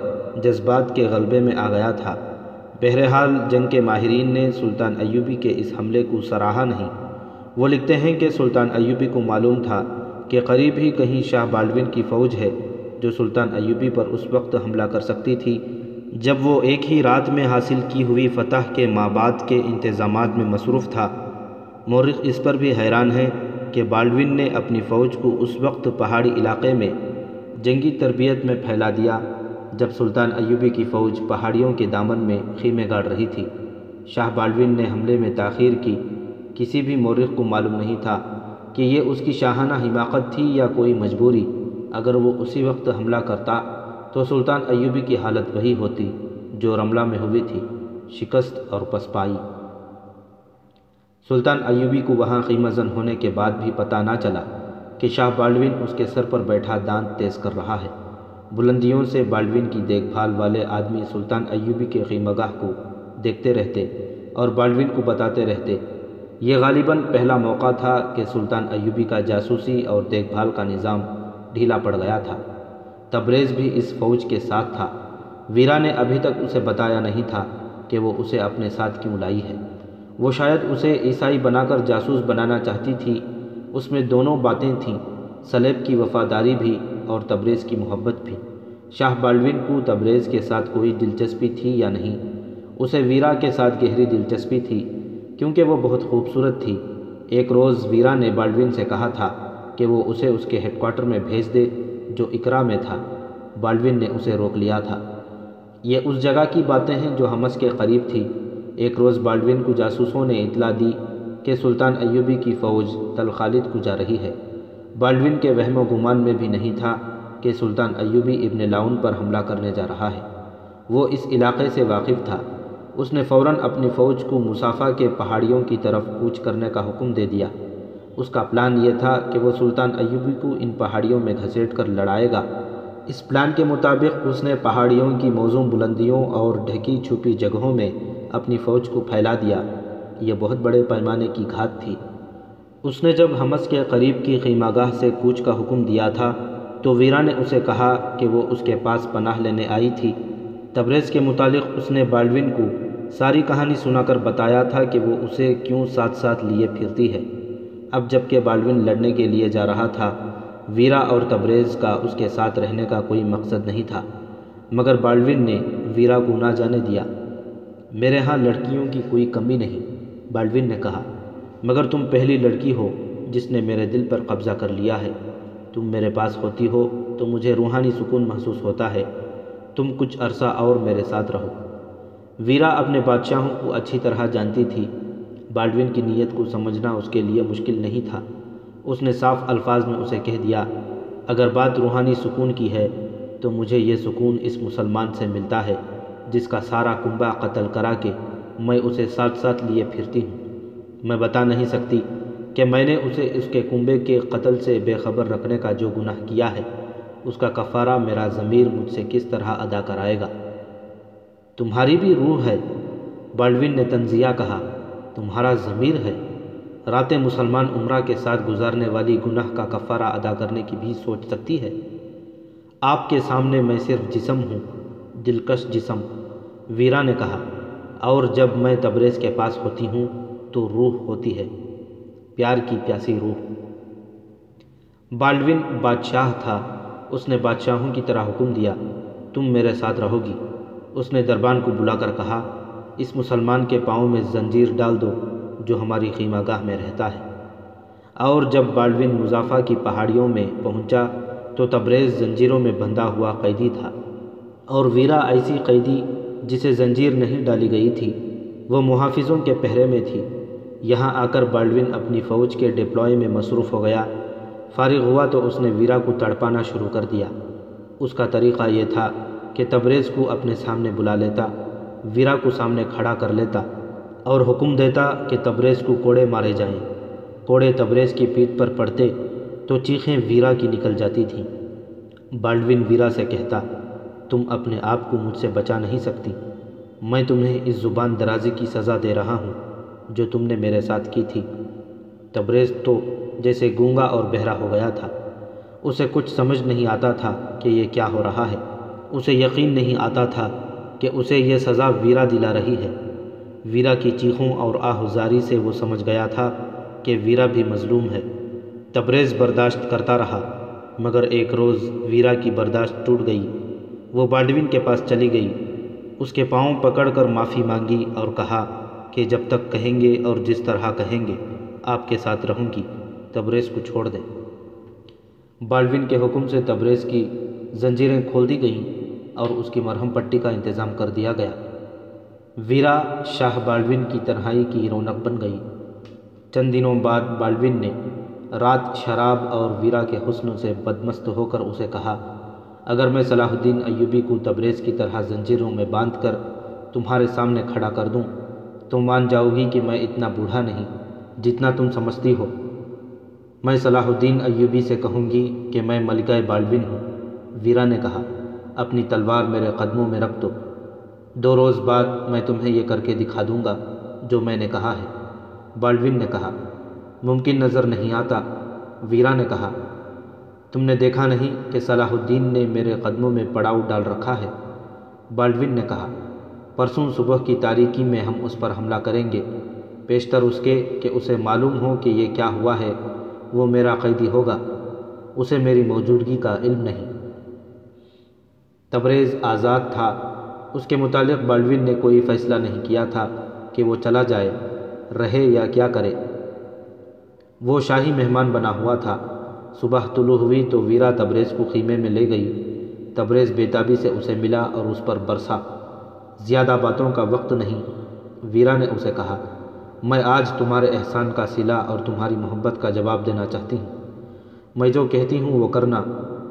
جذبات کے غلبے میں آ گیا تھا۔ بہرحال جنگ کے ماہرین نے سلطان ایوبی کے اس حملے کو سراہا نہیں۔ وہ لکھتے ہیں کہ سلطان ایوبی کو معلوم تھا کہ قریب ہی کہیں شاہ بالڈوین کی فوج ہے جو سلطان ایوبی پر اس وقت حملہ کر سکتی تھی جب وہ ایک ہی رات میں حاصل کی ہوئی فتح کے مابعد کے انتظامات میں مصروف تھا۔ مورخ اس پر بھی حیران ہے کہ بالڈوین نے اپنی فوج کو اس وقت پہاڑی علاقے میں جنگی تربیت میں پھیلا دیا جب سلطان ایوبی کی فوج پہاڑیوں کے دامن میں خیمے گاڑ رہی تھی۔ شاہ بالڈوین نے حملے میں تاخیر کی۔ کسی بھی مورخ کو معلوم نہیں تھا کہ یہ اس کی شاہانہ حماقت تھی یا کوئی مجبوری۔ اگر وہ اسی وقت حملہ کرتا تو سلطان ایوبی کی حالت وہی ہوتی جو رملہ میں ہوئی تھی، شکست اور پسپائی۔ سلطان ایوبی کو وہاں خیمہ زن ہونے کے بعد بھی پتہ نہ چلا کہ شاہ بالڈوین اس کے سر پر بیٹھا دانت تیز کر رہا ہے۔ بلندیوں سے بالڈوین کی دیکھ بھال والے آدمی سلطان ایوبی کے خیمہ گاہ کو دیکھتے رہتے اور بالڈوین کو بتاتے رہتے۔ یہ غالباً پہلا موقع تھا کہ سلطان ایوبی کا جاسوسی اور دیکھ بھال کا نظام ڈھیلا پڑ گیا تھا۔ تبریز بھی اس فوج کے ساتھ تھا۔ ویرا نے ابھی تک اسے بتایا نہیں تھا کہ وہ اسے اپنے ساتھ کیوں لائی ہے۔ وہ شاید اسے عیسائی بنا کر جاسوس بنانا چاہتی تھی۔ اس میں دونوں باتیں تھیں، صلیب کی وفاداری بھی اور تبریز کی محبت بھی۔ شاہ بالڈوین کو تبریز کے ساتھ کوئی دلچسپی تھی یا نہیں؟ اسے ویرا کے ساتھ گہری دلچسپی تھی، کیونکہ وہ بہت خوبصورت تھی۔ ایک روز ویرا نے بالڈوین سے کہا تھا کہ وہ اسے اس کے ہیڈ کوارٹر میں بھیج دے جو اقرا میں تھا۔ بالڈوین نے اسے روک لیا تھا۔ یہ اس جگہ کی باتیں ہیں جو حمص کے قریب تھی۔ ایک روز بالڈوین کو جاسوسوں نے اطلاع دی کہ سلطان ایوبی کی فوج تل خالد کو جا رہی ہے۔ بالڈوین کے وہم و گمان میں بھی نہیں تھا کہ سلطان ایوبی ابن لاؤن پر حملہ کرنے جا رہا ہے۔ وہ اس علاقے سے واقف تھا۔ اس نے فوراً اپنی فوج کو مصافہ کے پہاڑیوں کی طرف کوچ کرنے کا حکم دے دیا۔ اس کا پلان یہ تھا کہ وہ سلطان ایوبی کو ان پہاڑیوں میں گھسیٹ کر لڑائے گا۔ اس پلان کے مطابق اس نے پہاڑیوں کی موزوں بلندیوں اور ڈھکی چھپی جگہوں میں اپنی فوج کو پھیلا دیا۔ یہ بہت بڑے پیمانے کی گھات تھی۔ اس نے جب حمص کے قریب کی خیمہ گاہ سے کوچ کا حکم دیا تھا تو ویرا نے اسے کہا کہ وہ اس کے پاس پناہ لینے آئی تھی۔ تبریز کے متعلق اس نے بالڈوین کو ساری کہانی سنا کر بتایا تھا کہ وہ اسے کیوں ساتھ ساتھ لیے پھرتی ہے۔ اب جب کہ بالڈوین لڑنے کے لیے جا رہا تھا، ویرا اور تبریز کا اس کے ساتھ رہنے کا کوئی مقصد نہیں تھا، مگر بالڈوین نے ویرا کو نہ جانے دیا۔ میرے ہاں لڑکیوں کی کوئی کمی نہیں، بالڈوین نے کہا، مگر تم پہلی لڑکی ہو جس نے میرے دل پر قبضہ کر لیا ہے۔ تم میرے پاس ہوتی ہو تو مجھے روحانی سکون محسوس ہوتا ہے۔ تم کچھ عرصہ اور میرے ساتھ رہو۔ ویرا اپنے بادشاہوں کو اچھی طرح جانتی تھی۔ بالڈوین کی نیت کو سمجھنا اس کے لیے مشکل نہیں تھا۔ اس نے صاف الفاظ میں اسے کہہ دیا، اگر بات روحانی سکون کی ہے تو مجھے یہ سکون اس مسلمان سے ملتا ہے جس کا سارا کنبہ قتل کرا کے میں اسے ساتھ ساتھ لیے پھرتی ہوں۔ میں بتا نہیں سکتی کہ میں نے اسے اس کے کنبے کے قتل سے بے خبر رکھنے کا جو گناہ کیا ہے، اس کا کفارہ میرا ضمیر مجھ سے کس طرح ادا کرائے گا۔ تمہاری بھی روح ہے، بالڈوین نے تنزیہ کہا، تمہارا ضمیر ہے۔ راتیں مسلمان عمرہ کے ساتھ گزارنے والی گناہ کا کفارہ ادا کرنے کی بھی سوچ سکتی ہے؟ آپ کے سامنے میں صرف جسم ہوں، دلکش جسم، ویرا نے کہا، اور جب میں تبریز کے پاس ہوتی ہوں تو روح ہوتی ہے، پیار کی پیاسی روح۔ بالڈوین بادشاہ تھا۔ اس نے بادشاہوں کی طرح حکم دیا، تم میرے ساتھ رہو گی۔ اس نے دربان کو بلا کر کہا، اس مسلمان کے پاؤں میں زنجیر ڈال دو جو ہماری خیمہ گاہ میں رہتا ہے۔ اور جب بالڈوین مصافہ کی پہاڑیوں میں پہنچا تو تبریز زنجیروں میں بندھا ہوا قیدی تھا، اور ویرا ایسی قیدی جسے زنجیر نہیں ڈالی گئی تھی۔ وہ محافظوں کے پہرے میں تھی۔ یہاں آ کر بالڈوین اپنی فوج کے ڈپلوئے میں مصروف ہو گیا۔ فارغ ہوا تو اس نے ویرا کو تڑپانا شروع کر دیا۔ اس کا طریقہ یہ تھا کہ تبریز کو اپنے سامنے بلا لیتا، ویرا کو سامنے کھڑا کر لیتا اور حکم دیتا کہ تبریز کو کوڑے مارے جائیں۔ کوڑے تبریز کی پیٹھ پر پڑتے تو چیخیں ویرا کی نکل جاتی تھیں۔ بالڈوین ویرا سے کہتا، تم اپنے آپ کو مجھ سے بچا نہیں سکتی، میں تمہیں اس زبان درازی کی سزا دے رہا ہوں جو تم نے میرے ساتھ کی تھی۔ تبریز تو جیسے گونگا اور بہرا ہو گیا تھا۔ اسے کچھ سمجھ نہیں آتا تھا کہ یہ کیا ہو رہا ہے۔ اسے یقین نہیں آتا تھا کہ اسے یہ سزا ویرا دلا رہی ہے۔ ویرا کی چیخوں اور آہوزاری سے وہ سمجھ گیا تھا کہ ویرا بھی مظلوم ہے۔ تبریز برداشت کرتا رہا، مگر ایک روز ویرا کی برداشت ٹوٹ گئی۔ وہ بالڈوین کے پاس چلی گئی، اس کے پاؤں پکڑ کر معافی مانگی اور کہا کہ جب تک کہیں گے اور جس طرح کہیں گے آپ کے ساتھ رہوں گی، تبریز کو چھوڑ دیں۔ بالڈوین کے حکم سے تبریز کی زنجیریں کھول دی گئیں اور اس کی مرہم پٹی کا انتظام کر دیا گیا۔ ویرا شاہ بالڈوین کی تنہائی کی رونق بن گئی۔ چند دنوں بعد بالڈوین نے رات شراب اور ویرا کے حسن سے بدمست ہو کر اسے کہا، اگر میں صلاح الدین ایوبی کو تبریز کی طرح زنجیروں میں باندھ کر تمہارے سامنے کھڑا کر دوں تو مان جاؤ گی کہ میں اتنا بوڑھا نہیں جتنا تم سمجھتی ہو۔ میں صلاح الدین ایوبی سے کہوں گی کہ میں ملکہ بالڈوین ہوں۔ ویرا نے کہا، اپنی تلوار میرے قدموں میں رکھ دو، 2 روز بعد میں تمہیں یہ کر کے دکھا دوں گا جو میں نے کہا ہے۔ بالڈوین نے کہا، ممکن نظر نہیں آتا۔ ویرا نے کہا، تم نے دیکھا نہیں کہ صلاح الدین نے میرے قدموں میں پڑاؤ ڈال رکھا ہے؟ بالڈون نے کہا، پرسوں صبح کی تاریکی میں ہم اس پر حملہ کریں گے، پیشتر اس کے کہ اسے معلوم ہو کہ یہ کیا ہوا ہے، وہ میرا قیدی ہوگا، اسے میری موجودگی کا علم نہیں۔ تبریز آزاد تھا، اس کے متعلق بالڈون نے کوئی فیصلہ نہیں کیا تھا کہ وہ چلا جائے، رہے یا کیا کرے۔ وہ شاہی مہمان بنا ہوا تھا۔ صبح طلوع ہوئی تو ویرا تبریز کو خیمے میں لے گئی۔ تبریز بےتابی سے اسے ملا اور اس پر برسا۔ زیادہ باتوں کا وقت نہیں، ویرا نے اسے کہا، میں آج تمہارے احسان کا صلہ اور تمہاری محبت کا جواب دینا چاہتی ہوں۔ میں جو کہتی ہوں وہ کرنا،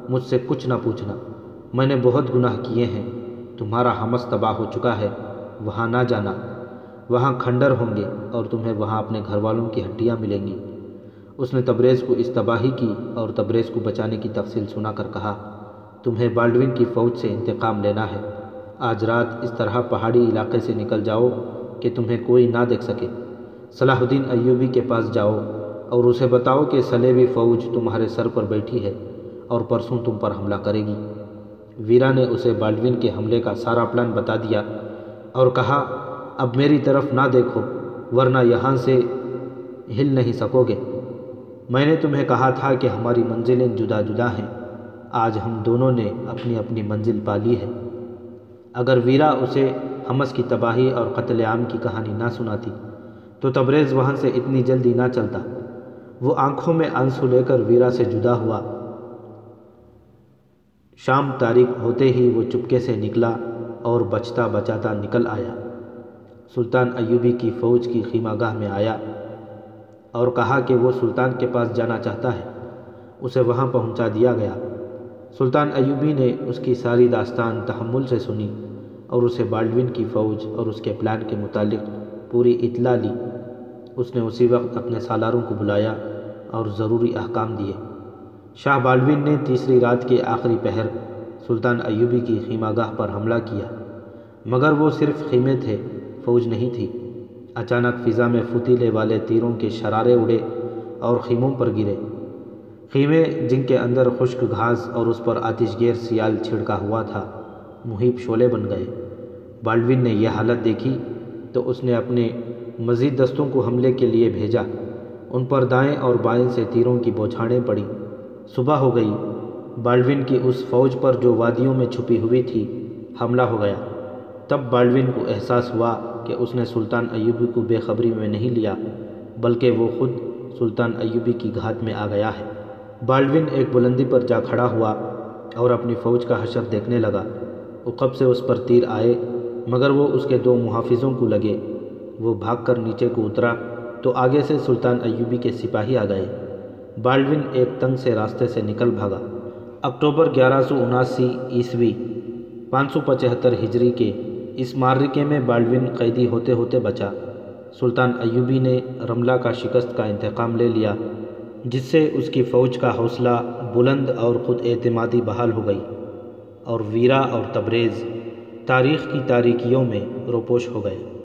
مجھ سے کچھ نہ پوچھنا۔ میں نے بہت گناہ کیے ہیں، تمہارا حمس تباہ ہو چکا ہے، وہاں نہ جانا، وہاں کھنڈر ہوں گے اور تمہیں وہاں اپنے گھر والوں کی ہڈیاں ملیں گی۔ اس نے تبریز کو اس تباہی کی اور تبریز کو بچانے کی تفصیل سنا کر کہا، تمہیں بالڈون کی فوج سے انتقام لینا ہے۔ آج رات اس طرح پہاڑی علاقے سے نکل جاؤ کہ تمہیں کوئی نہ دیکھ سکے۔ صلاح الدین ایوبی کے پاس جاؤ اور اسے بتاؤ کہ صلیبی فوج تمہارے سر پر بیٹھی ہے اور پرسوں تم پر حملہ کرے گی۔ ویرا نے اسے بالڈون کے حملے کا سارا پلان بتا دیا اور کہا، اب میری طرف نہ دیکھو ورنہ یہاں سے ہل نہیں سکو گے۔ میں نے تمہیں کہا تھا کہ ہماری منزلیں جدا جدا ہیں، آج ہم دونوں نے اپنی اپنی منزل پا لی ہے۔ اگر ویرا اسے حمس کی تباہی اور قتل عام کی کہانی نہ سناتی تو تبریز وہاں سے اتنی جلدی نہ چلتا۔ وہ آنکھوں میں آنسو لے کر ویرا سے جدا ہوا۔ شام تاریک ہوتے ہی وہ چپکے سے نکلا اور بچتا بچاتا نکل آیا۔ سلطان ایوبی کی فوج کی خیمہ گاہ میں آیا اور کہا کہ وہ سلطان کے پاس جانا چاہتا ہے۔ اسے وہاں پہنچا دیا گیا۔ سلطان ایوبی نے اس کی ساری داستان تحمل سے سنی اور اسے بالڈون کی فوج اور اس کے پلان کے متعلق پوری اطلاع لی۔ اس نے اسی وقت اپنے سالاروں کو بلایا اور ضروری احکام دیے۔ شاہ بالڈون نے تیسری رات کے آخری پہر سلطان ایوبی کی خیمہ گاہ پر حملہ کیا، مگر وہ صرف خیمے تھے، فوج نہیں تھی۔ اچانک فضا میں فتیلے والے تیروں کے شرارے اڑے اور خیموں پر گرے۔ خیمے جن کے اندر خشک گھاس اور اس پر آتش گیر سیال چھڑکا ہوا تھا، مہیب شعلے بن گئے۔ بالڈون نے یہ حالت دیکھی تو اس نے اپنے مزید دستوں کو حملے کے لیے بھیجا۔ ان پر دائیں اور بائیں سے تیروں کی بوچھاڑیں پڑیں۔ صبح ہو گئی۔ بالڈون کی اس فوج پر جو وادیوں میں چھپی ہوئی تھی، حملہ ہو گیا۔ تب بالڈون کو احساس ہوا کہ اس نے سلطان ایوبی کو بے خبری میں نہیں لیا، بلکہ وہ خود سلطان ایوبی کی گھات میں آ گیا ہے۔ بالڈون ایک بلندی پر جا کھڑا ہوا اور اپنی فوج کا حشر دیکھنے لگا۔ عقب سے اس پر تیر آئے مگر وہ اس کے دو محافظوں کو لگے۔ وہ بھاگ کر نیچے کو اترا تو آگے سے سلطان ایوبی کے سپاہی آ گئے۔ بالڈون ایک تنگ سے راستے سے نکل بھاگا۔ اکتوبر 1179 عیسوی 575 ہجری کے اس معرکے میں بالڈون قیدی ہوتے ہوتے بچا۔ سلطان ایوبی نے رملہ کا شکست کا انتقام لے لیا، جس سے اس کی فوج کا حوصلہ بلند اور خود اعتمادی بحال ہو گئی، اور ویرا اور تبریز تاریخ کی تاریکیوں میں روپوش ہو گئے۔